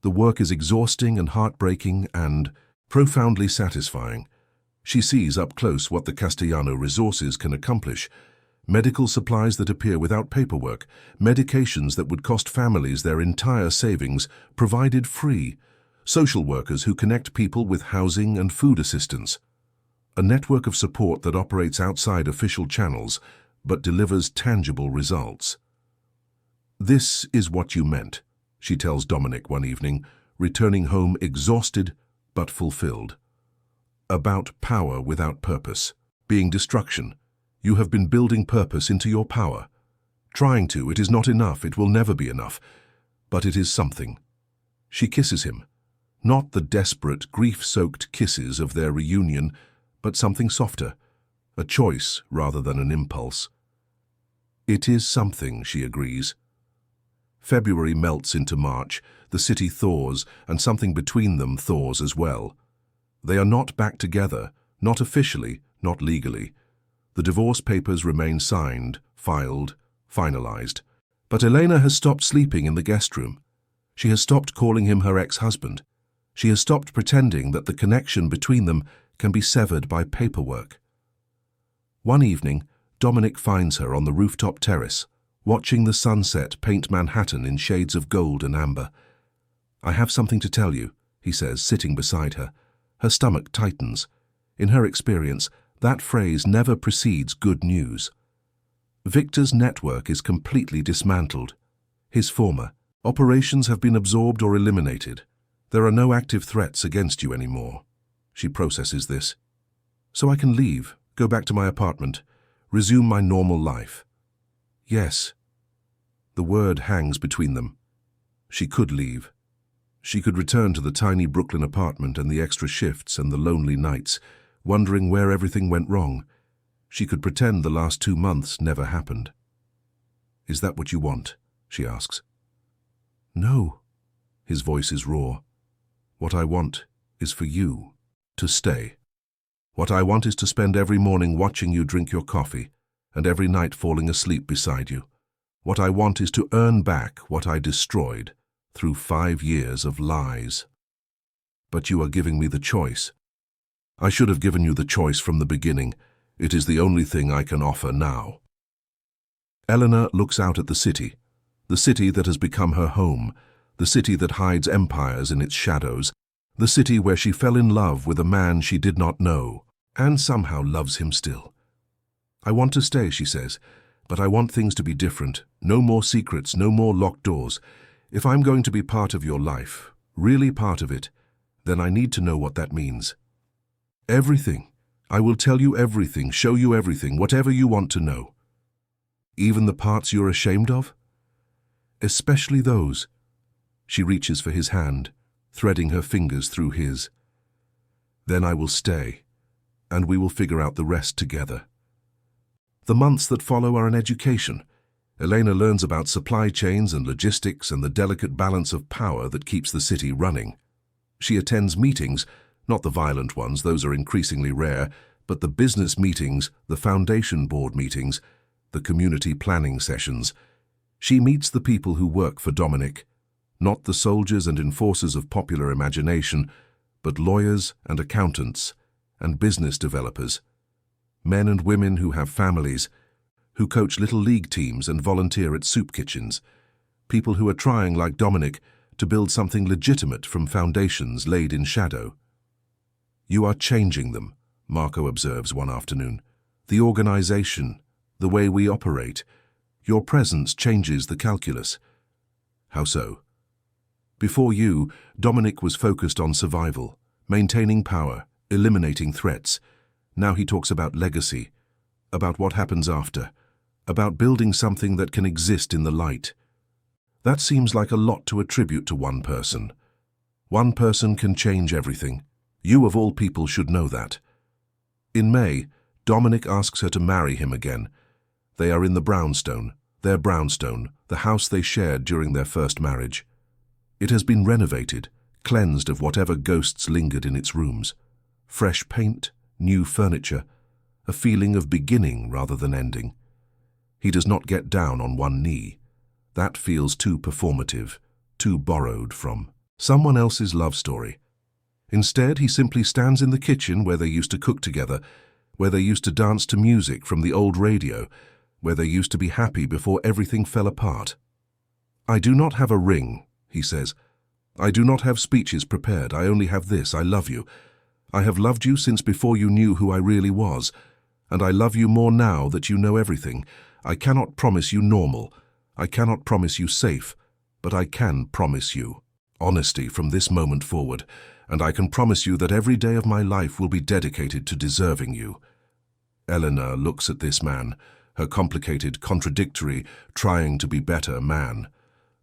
The work is exhausting and heartbreaking and profoundly satisfying. She sees up close what the Castellano resources can accomplish. Medical supplies that appear without paperwork, medications that would cost families their entire savings, provided free, social workers who connect people with housing and food assistance. A network of support that operates outside official channels, but delivers tangible results. This is what you meant, she tells Dominic one evening, returning home exhausted but fulfilled. About power without purpose, being destruction. You have been building purpose into your power. Trying to, it is not enough, it will never be enough. But it is something. She kisses him. Not the desperate, grief-soaked kisses of their reunion, but something softer. A choice rather than an impulse. It is something, she agrees. February melts into March, the city thaws, and something between them thaws as well. They are not back together, not officially, not legally. The divorce papers remain signed, filed, finalized. But Elena has stopped sleeping in the guest room. She has stopped calling him her ex-husband. She has stopped pretending that the connection between them can be severed by paperwork. One evening, Dominic finds her on the rooftop terrace, watching the sunset paint Manhattan in shades of gold and amber. I have something to tell you, he says, sitting beside her. Her stomach tightens. In her experience, that phrase never precedes good news. Victor's network is completely dismantled. His former operations have been absorbed or eliminated. There are no active threats against you anymore. She processes this. So I can leave, go back to my apartment, resume my normal life. Yes. The word hangs between them. She could leave. She could return to the tiny Brooklyn apartment and the extra shifts and the lonely nights, wondering where everything went wrong. She could pretend the last 2 months never happened. Is that what you want? She asks. No. His voice is raw. What I want is for you to stay. What I want is to spend every morning watching you drink your coffee and every night falling asleep beside you. What I want is to earn back what I destroyed through 5 years of lies. But you are giving me the choice. I should have given you the choice from the beginning. It is the only thing I can offer now. Eleanor looks out at the city that has become her home, the city that hides empires in its shadows, the city where she fell in love with a man she did not know, and somehow loves him still. I want to stay, she says, but I want things to be different. No more secrets, no more locked doors. If I'm going to be part of your life, really part of it, then I need to know what that means. Everything. I will tell you everything, show you everything, whatever you want to know. Even the parts you're ashamed of? Especially those. She reaches for his hand, threading her fingers through his. Then I will stay, and we will figure out the rest together. The months that follow are an education. Elena learns about supply chains and logistics and the delicate balance of power that keeps the city running. She attends meetings, not the violent ones, those are increasingly rare, but the business meetings, the foundation board meetings, the community planning sessions. She meets the people who work for Dominic, not the soldiers and enforcers of popular imagination, but lawyers and accountants and business developers, men and women who have families, who coach little league teams and volunteer at soup kitchens, people who are trying, like Dominic, to build something legitimate from foundations laid in shadow. "You are changing them," Marco observes one afternoon. "The organization, the way we operate. Your presence changes the calculus." "How so?" "Before you, Dominic was focused on survival, maintaining power, eliminating threats. Now he talks about legacy, about what happens after, about building something that can exist in the light. That seems like a lot to attribute to one person. One person can change everything. You of all people should know that." In May, Dominic asks her to marry him again. They are in the their brownstone, the house they shared during their first marriage. It has been renovated, cleansed of whatever ghosts lingered in its rooms. Fresh paint, new furniture, a feeling of beginning rather than ending. He does not get down on one knee. That feels too performative, too borrowed from someone else's love story. Instead, he simply stands in the kitchen where they used to cook together, where they used to dance to music from the old radio, where they used to be happy before everything fell apart. "I do not have a ring," he says. "I do not have speeches prepared. I only have this: I love you. I have loved you since before you knew who I really was, and I love you more now that you know everything. I cannot promise you normal. I cannot promise you safe, but I can promise you honesty from this moment forward, and I can promise you that every day of my life will be dedicated to deserving you." Eleanor looks at this man, her complicated, contradictory, trying to be better man.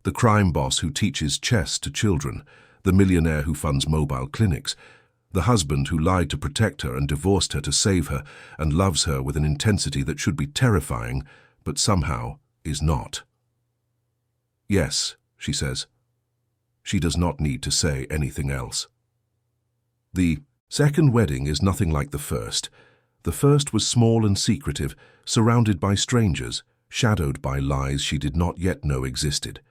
The crime boss who teaches chess to children, the millionaire who funds mobile clinics, the husband who lied to protect her and divorced her to save her and loves her with an intensity that should be terrifying, but somehow is not. "Yes," she says. She does not need to say anything else. The second wedding is nothing like the first. The first was small and secretive, surrounded by strangers, shadowed by lies she did not yet know existed.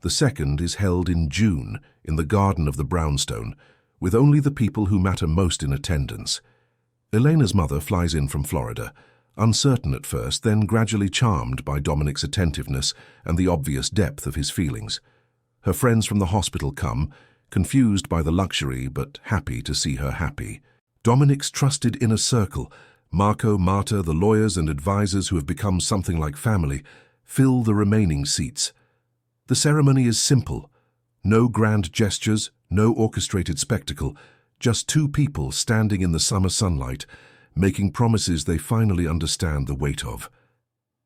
The second is held in June in the garden of the brownstone, with only the people who matter most in attendance. Elena's mother flies in from Florida, uncertain at first, then gradually charmed by Dominic's attentiveness and the obvious depth of his feelings. Her friends from the hospital come, confused by the luxury but happy to see her happy. Dominic's trusted inner circle, Marco, Marta, the lawyers and advisors who have become something like family, fill the remaining seats. The ceremony is simple. No grand gestures, no orchestrated spectacle, just two people standing in the summer sunlight, making promises they finally understand the weight of.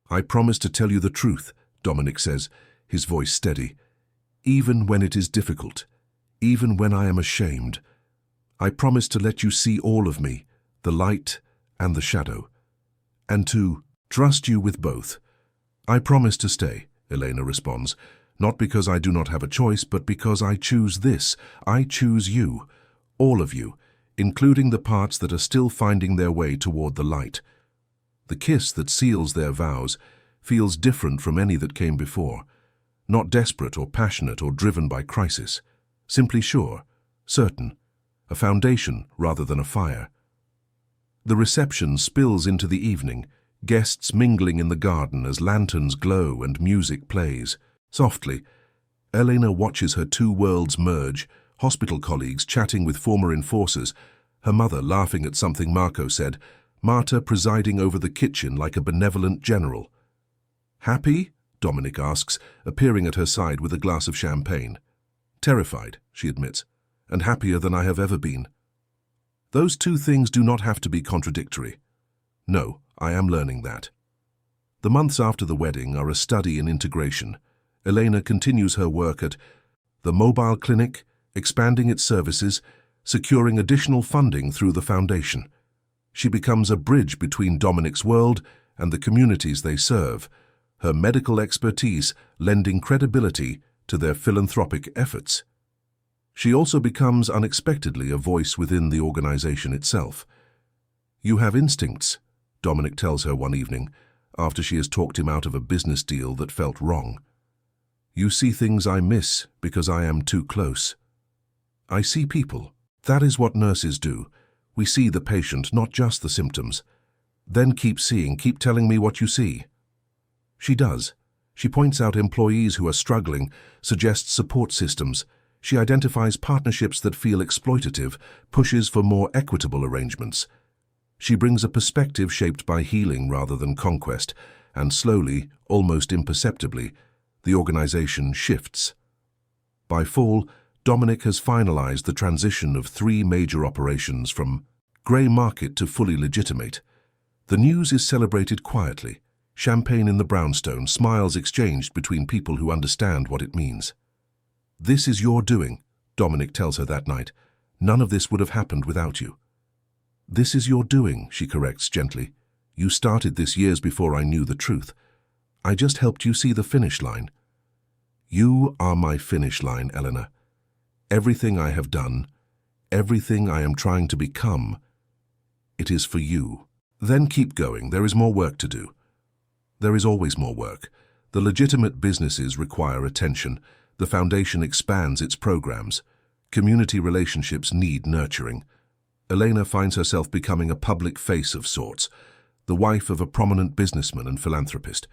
"I promise to tell you the truth," Dominic says, his voice steady, "even when it is difficult, even when I am ashamed. I promise to let you see all of me, the light and the shadow, and to trust you with both." "I promise to stay," Elena responds, "not because I do not have a choice, but because I choose this. I choose you, all of you, including the parts that are still finding their way toward the light." The kiss that seals their vows feels different from any that came before, not desperate or passionate or driven by crisis, simply sure, certain, a foundation rather than a fire. The reception spills into the evening, guests mingling in the garden as lanterns glow and music plays. Softly, Elena watches her two worlds merge, hospital colleagues chatting with former enforcers, her mother laughing at something Marco said, Marta presiding over the kitchen like a benevolent general. "Happy?" Dominic asks, appearing at her side with a glass of champagne. "Terrified," she admits, "and happier than I have ever been." Those two things do not have to be contradictory. No, I am learning that. The months after the wedding are a study in integration. Elena continues her work at the mobile clinic, expanding its services, securing additional funding through the foundation. She becomes a bridge between Dominic's world and the communities they serve, her medical expertise lending credibility to their philanthropic efforts. She also becomes unexpectedly a voice within the organization itself. "You have instincts," Dominic tells her one evening, after she has talked him out of a business deal that felt wrong. "You see things I miss because I am too close." "I see people. That is what nurses do. We see the patient, not just the symptoms. Then keep seeing, keep telling me what you see." She does. She points out employees who are struggling, suggests support systems, She identifies partnerships that feel exploitative, pushes for more equitable arrangements. She brings a perspective shaped by healing rather than conquest, and slowly, almost imperceptibly, the organization shifts. By fall, Dominic has finalized the transition of 3 major operations from grey market to fully legitimate. The news is celebrated quietly. Champagne in the brownstone, smiles exchanged between people who understand what it means. "This is your doing," Dominic tells her that night. "None of this would have happened without you." "This is your doing," she corrects gently. "You started this years before I knew the truth. I just helped you see the finish line." "You are my finish line, Eleanor. Everything I have done, everything I am trying to become, it is for you." "Then keep going. There is more work to do." There is always more work. The legitimate businesses require attention. The foundation expands its programs. Community relationships need nurturing. Elena finds herself becoming a public face of sorts, the wife of a prominent businessman and philanthropist,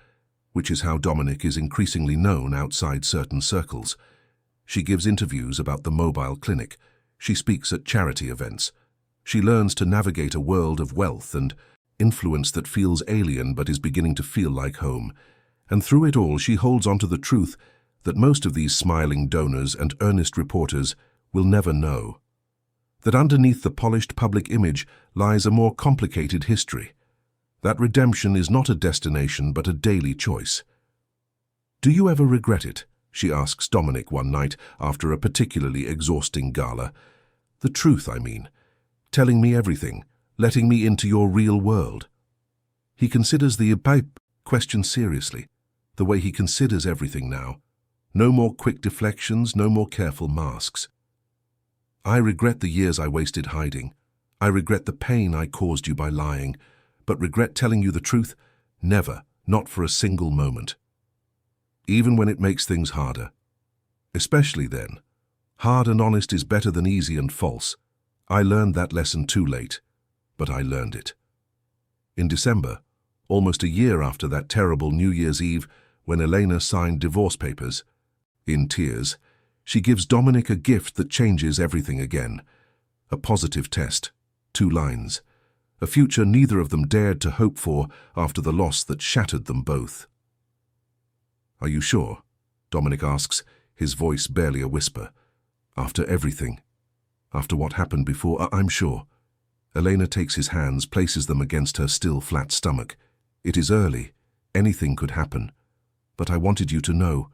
which is how Dominic is increasingly known outside certain circles. She gives interviews about the mobile clinic. She speaks at charity events. She learns to navigate a world of wealth and influence that feels alien but is beginning to feel like home. And through it all, she holds on to the truth that most of these smiling donors and earnest reporters will never know. That underneath the polished public image lies a more complicated history. That redemption is not a destination but a daily choice. "Do you ever regret it?" she asks Dominic one night after a particularly exhausting gala. "The truth, I mean. Telling me everything. Letting me into your real world." He considers the question seriously, the way he considers everything now. No more quick deflections, no more careful masks. "I regret the years I wasted hiding. I regret the pain I caused you by lying. But regret telling you the truth? Never, not for a single moment. Even when it makes things harder. Especially then. Hard and honest is better than easy and false. I learned that lesson too late. But I learned it." In December, almost a year after that terrible New Year's Eve when Elena signed divorce papers, in tears, she gives Dominic a gift that changes everything again. A positive test, 2 lines, a future neither of them dared to hope for after the loss that shattered them both. "Are you sure?" Dominic asks, his voice barely a whisper. "After everything, after what happened before, I'm sure." Elena takes his hands, places them against her still flat stomach. "It is early. Anything could happen. But I wanted you to know.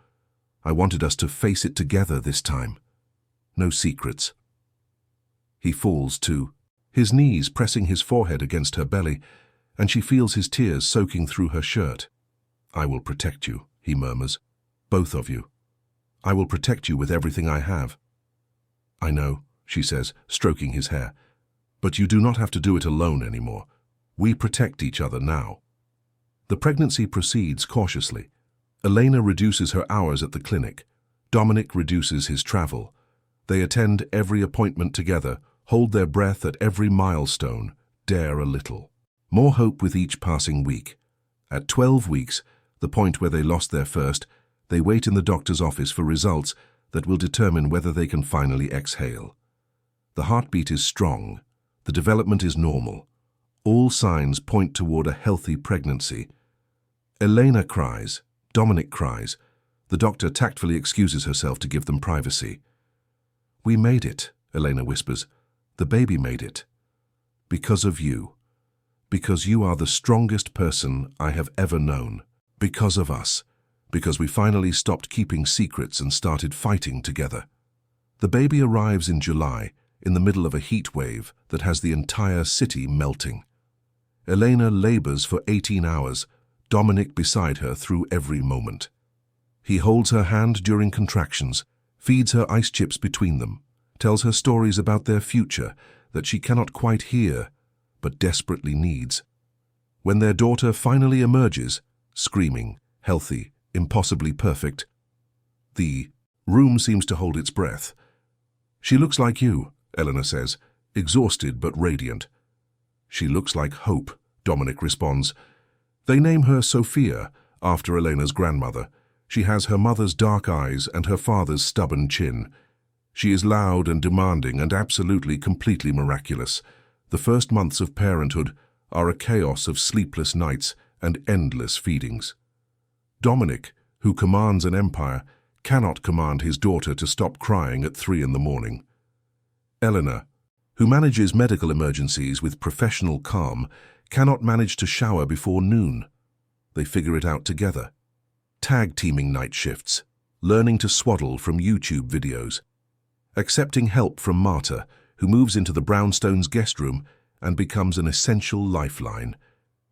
I wanted us to face it together this time. No secrets." He falls to his knees, pressing his forehead against her belly, and she feels his tears soaking through her shirt. "I will protect you," he murmurs. "Both of you. I will protect you with everything I have." "I know," she says, stroking his hair. "But you do not have to do it alone anymore. We protect each other now." The pregnancy proceeds cautiously. Elena reduces her hours at the clinic. Dominic reduces his travel. They attend every appointment together, hold their breath at every milestone, dare a little. More hope with each passing week. At 12 weeks, the point where they lost their first, they wait in the doctor's office for results that will determine whether they can finally exhale. The heartbeat is strong. The development is normal. All signs point toward a healthy pregnancy. Elena cries. Dominic cries. The doctor tactfully excuses herself to give them privacy. "We made it," Elena whispers. "The baby made it. Because of you. Because you are the strongest person I have ever known. Because of us. Because we finally stopped keeping secrets and started fighting together." The baby arrives in July, in the middle of a heat wave that has the entire city melting. Elena labors for 18 hours, Dominic beside her through every moment. He holds her hand during contractions, feeds her ice chips between them, tells her stories about their future that she cannot quite hear, but desperately needs. When their daughter finally emerges, screaming, healthy, impossibly perfect, the room seems to hold its breath. "She looks like you," Eleanor says, exhausted but radiant. "She looks like hope," Dominic responds. They name her Sophia, after Elena's grandmother. She has her mother's dark eyes and her father's stubborn chin. She is loud and demanding and absolutely, completely miraculous. The first months of parenthood are a chaos of sleepless nights and endless feedings. Dominic, who commands an empire, cannot command his daughter to stop crying at 3 in the morning. Eleanor, who manages medical emergencies with professional calm, cannot manage to shower before noon. They figure it out together. Tag-teaming night shifts, learning to swaddle from YouTube videos, accepting help from Marta, who moves into the Brownstones' guest room and becomes an essential lifeline.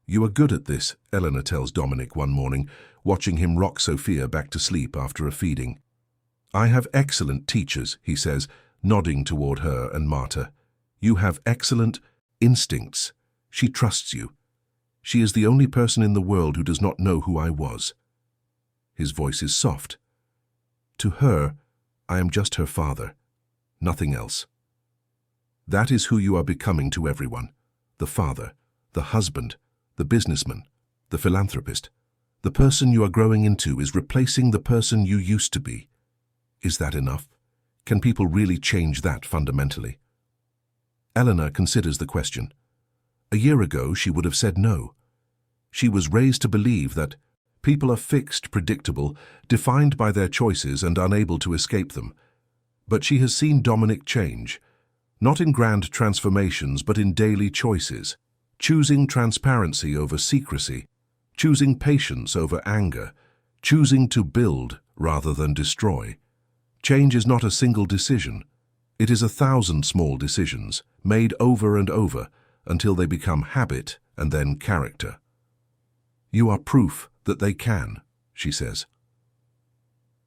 "You are good at this," Eleanor tells Dominic one morning, watching him rock Sophia back to sleep after a feeding. "I have excellent teachers," he says, nodding toward her and Marta. "You have excellent instincts. She trusts you. She is the only person in the world who does not know who I was." His voice is soft. "To her, I am just her father, nothing else." That is who you are becoming to everyone. The father, the husband, the businessman, the philanthropist. The person you are growing into is replacing the person you used to be. Is that enough? Can people really change that fundamentally? Eleanor considers the question. A year ago, she would have said no. She was raised to believe that people are fixed, predictable, defined by their choices and unable to escape them. But she has seen Dominic change, not in grand transformations, but in daily choices, choosing transparency over secrecy, choosing patience over anger, choosing to build rather than destroy. Change is not a single decision. It is 1,000 small decisions, made over and over, until they become habit and then character. "You are proof that they can," she says.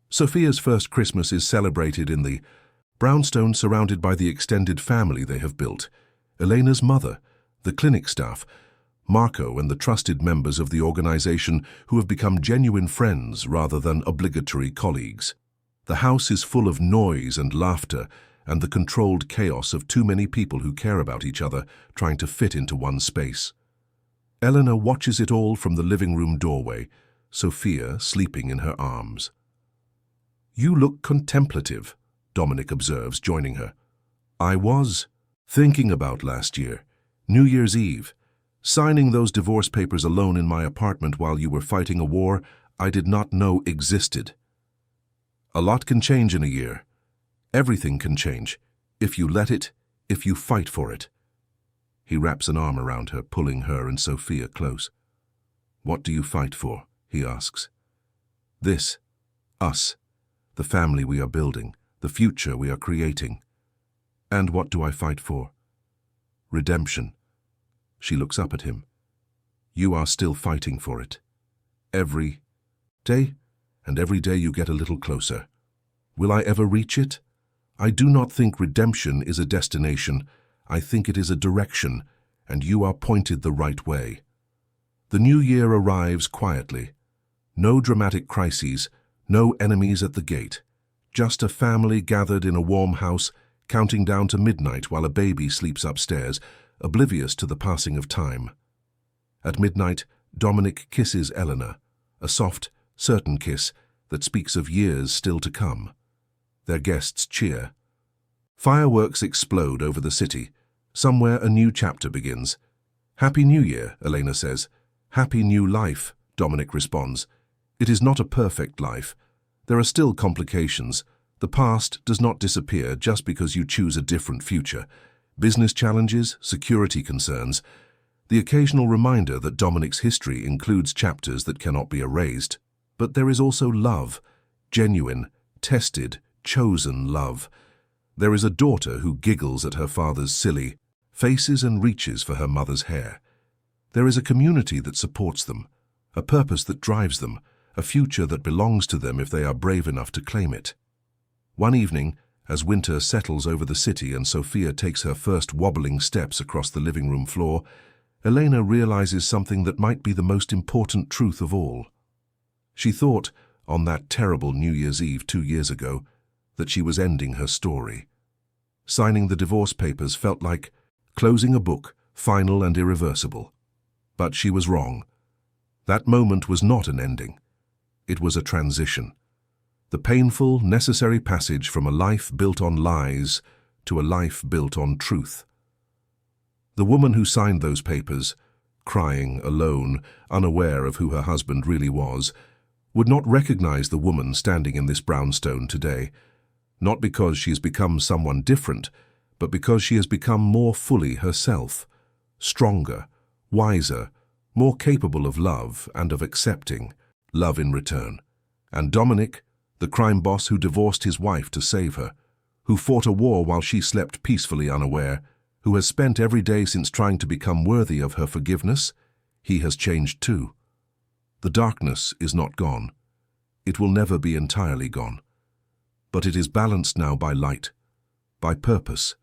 Sophia's first Christmas is celebrated in the Brownstone, surrounded by the extended family they have built, Elena's mother, the clinic staff, Marco and the trusted members of the organization who have become genuine friends rather than obligatory colleagues. The house is full of noise and laughter and the controlled chaos of too many people who care about each other trying to fit into one space. Eleanor watches it all from the living room doorway, Sophia sleeping in her arms. "You look contemplative," Dominic observes, joining her. "I was thinking about last year, New Year's Eve, signing those divorce papers alone in my apartment while you were fighting a war I did not know existed. A lot can change in a year. Everything can change, if you let it, if you fight for it." He wraps an arm around her, pulling her and Sophia close. "What do you fight for?" he asks. "This, us, the family we are building, the future we are creating." "And what do I fight for?" "Redemption." She looks up at him. "You are still fighting for it. Every day, and every day you get a little closer. Will I ever reach it? I do not think redemption is a destination. I think it is a direction, and you are pointed the right way." The new year arrives quietly. No dramatic crises, no enemies at the gate. Just a family gathered in a warm house, counting down to midnight while a baby sleeps upstairs, oblivious to the passing of time. At midnight, Dominic kisses Eleanor, a soft, certain kiss that speaks of years still to come. Their guests cheer. Fireworks explode over the city. Somewhere a new chapter begins. "Happy New Year," Elena says. "Happy new life," Dominic responds. "It is not a perfect life. There are still complications. The past does not disappear just because you choose a different future. Business challenges, security concerns, the occasional reminder that Dominic's history includes chapters that cannot be erased. But there is also love, genuine, tested, chosen love. There is a daughter who giggles at her father's silly faces and reaches for her mother's hair. There is a community that supports them, a purpose that drives them, a future that belongs to them if they are brave enough to claim it. One evening, as winter settles over the city and Sophia takes her first wobbling steps across the living room floor, Elena realizes something that might be the most important truth of all. She thought, on that terrible New Year's Eve 2 years ago, that she was ending her story. Signing the divorce papers felt like closing a book, final and irreversible. But she was wrong. That moment was not an ending. It was a transition. The painful, necessary passage from a life built on lies to a life built on truth. The woman who signed those papers, crying, alone, unaware of who her husband really was, would not recognize the woman standing in this brownstone today, not because she has become someone different, but because she has become more fully herself, stronger, wiser, more capable of love and of accepting love in return. And Dominic, the crime boss who divorced his wife to save her, who fought a war while she slept peacefully unaware, who has spent every day since trying to become worthy of her forgiveness, he has changed too. The darkness is not gone. It will never be entirely gone. But it is balanced now by light, by purpose,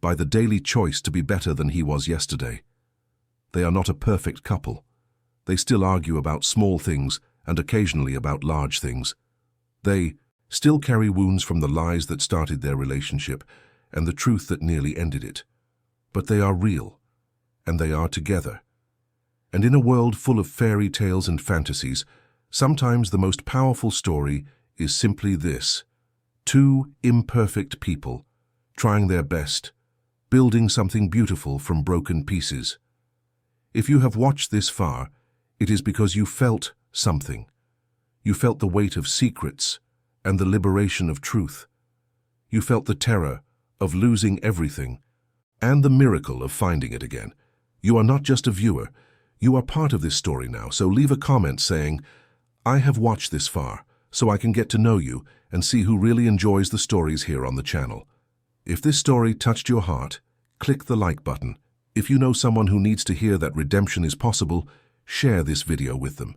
by the daily choice to be better than he was yesterday. They are not a perfect couple. They still argue about small things and occasionally about large things. They still carry wounds from the lies that started their relationship and the truth that nearly ended it. But they are real, and they are together. And in a world full of fairy tales and fantasies, sometimes the most powerful story is simply this: two imperfect people, trying their best, building something beautiful from broken pieces. If you have watched this far, it is because you felt something. You felt the weight of secrets and the liberation of truth. You felt the terror of losing everything and the miracle of finding it again. You are not just a viewer. You are part of this story now, so leave a comment saying, "I have watched this far, so I can get to know you and see who really enjoys the stories here on the channel." If this story touched your heart, click the like button. If you know someone who needs to hear that redemption is possible, share this video with them.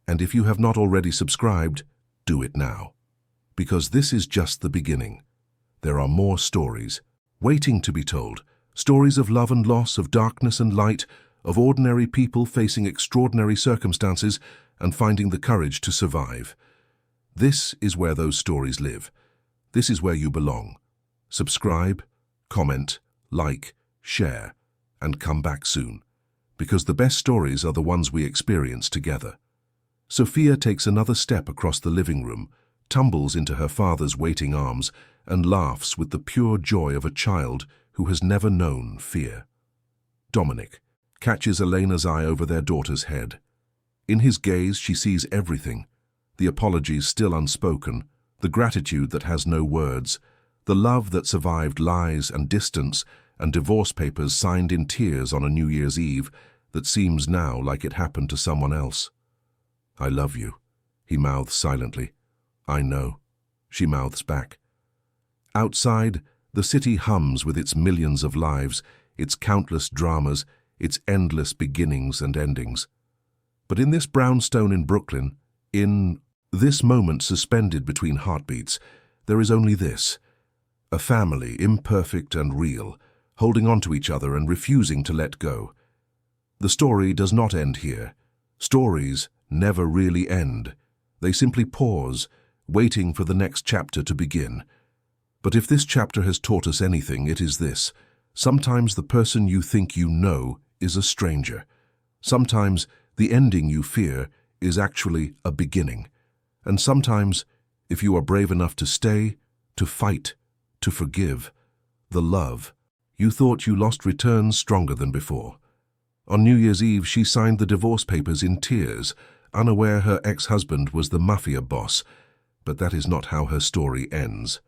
And if you have not already subscribed, do it now. Because this is just the beginning. There are more stories waiting to be told. Stories of love and loss, of darkness and light, of ordinary people facing extraordinary circumstances and finding the courage to survive. This is where those stories live. This is where you belong. Subscribe, comment, like, share, and come back soon. Because the best stories are the ones we experience together. Sophia takes another step across the living room, tumbles into her father's waiting arms, and laughs with the pure joy of a child who has never known fear. Dominic catches Elena's eye over their daughter's head. In his gaze she sees everything, the apologies still unspoken, the gratitude that has no words, the love that survived lies and distance and divorce papers signed in tears on a New Year's Eve that seems now like it happened to someone else. "I love you," he mouths silently. "I know," she mouths back. Outside, the city hums with its millions of lives, its countless dramas, its endless beginnings and endings. But in this brownstone in Brooklyn, in this moment suspended between heartbeats, there is only this: a family, imperfect and real, holding on to each other and refusing to let go. The story does not end here. Stories never really end. They simply pause, waiting for the next chapter to begin. But if this chapter has taught us anything, it is this: sometimes the person you think you know is a stranger. Sometimes the ending you fear is actually a beginning. And sometimes, if you are brave enough to stay, to fight, to forgive, the love you thought you lost returns stronger than before. On New Year's Eve, she signed the divorce papers in tears, unaware her ex-husband was the Mafia boss. But that is not how her story ends.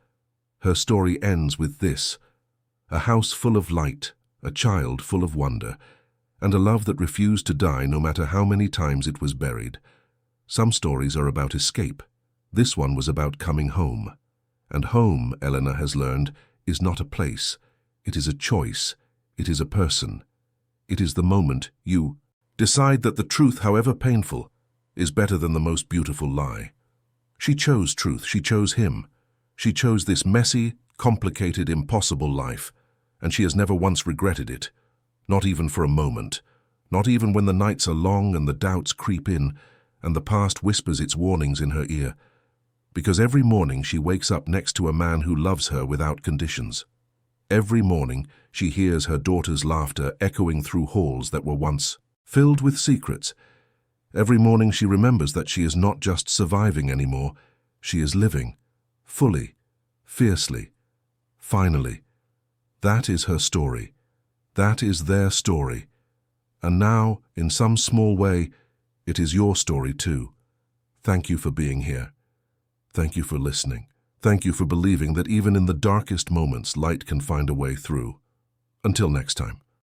Her story ends with this: a house full of light, a child full of wonder, and a love that refused to die no matter how many times it was buried. Some stories are about escape. This one was about coming home. And home, Elena has learned, is not a place. It is a choice. It is a person. It is the moment you decide that the truth, however painful, is better than the most beautiful lie. She chose truth. She chose him. She chose this messy, complicated, impossible life, and she has never once regretted it. Not even for a moment. Not even when the nights are long and the doubts creep in, and the past whispers its warnings in her ear. Because every morning she wakes up next to a man who loves her without conditions. Every morning she hears her daughter's laughter echoing through halls that were once filled with secrets. Every morning she remembers that she is not just surviving anymore. She is living, fully, fiercely, finally. That is her story. That is their story. And now, in some small way, it is your story too. Thank you for being here. Thank you for listening. Thank you for believing that even in the darkest moments, light can find a way through. Until next time.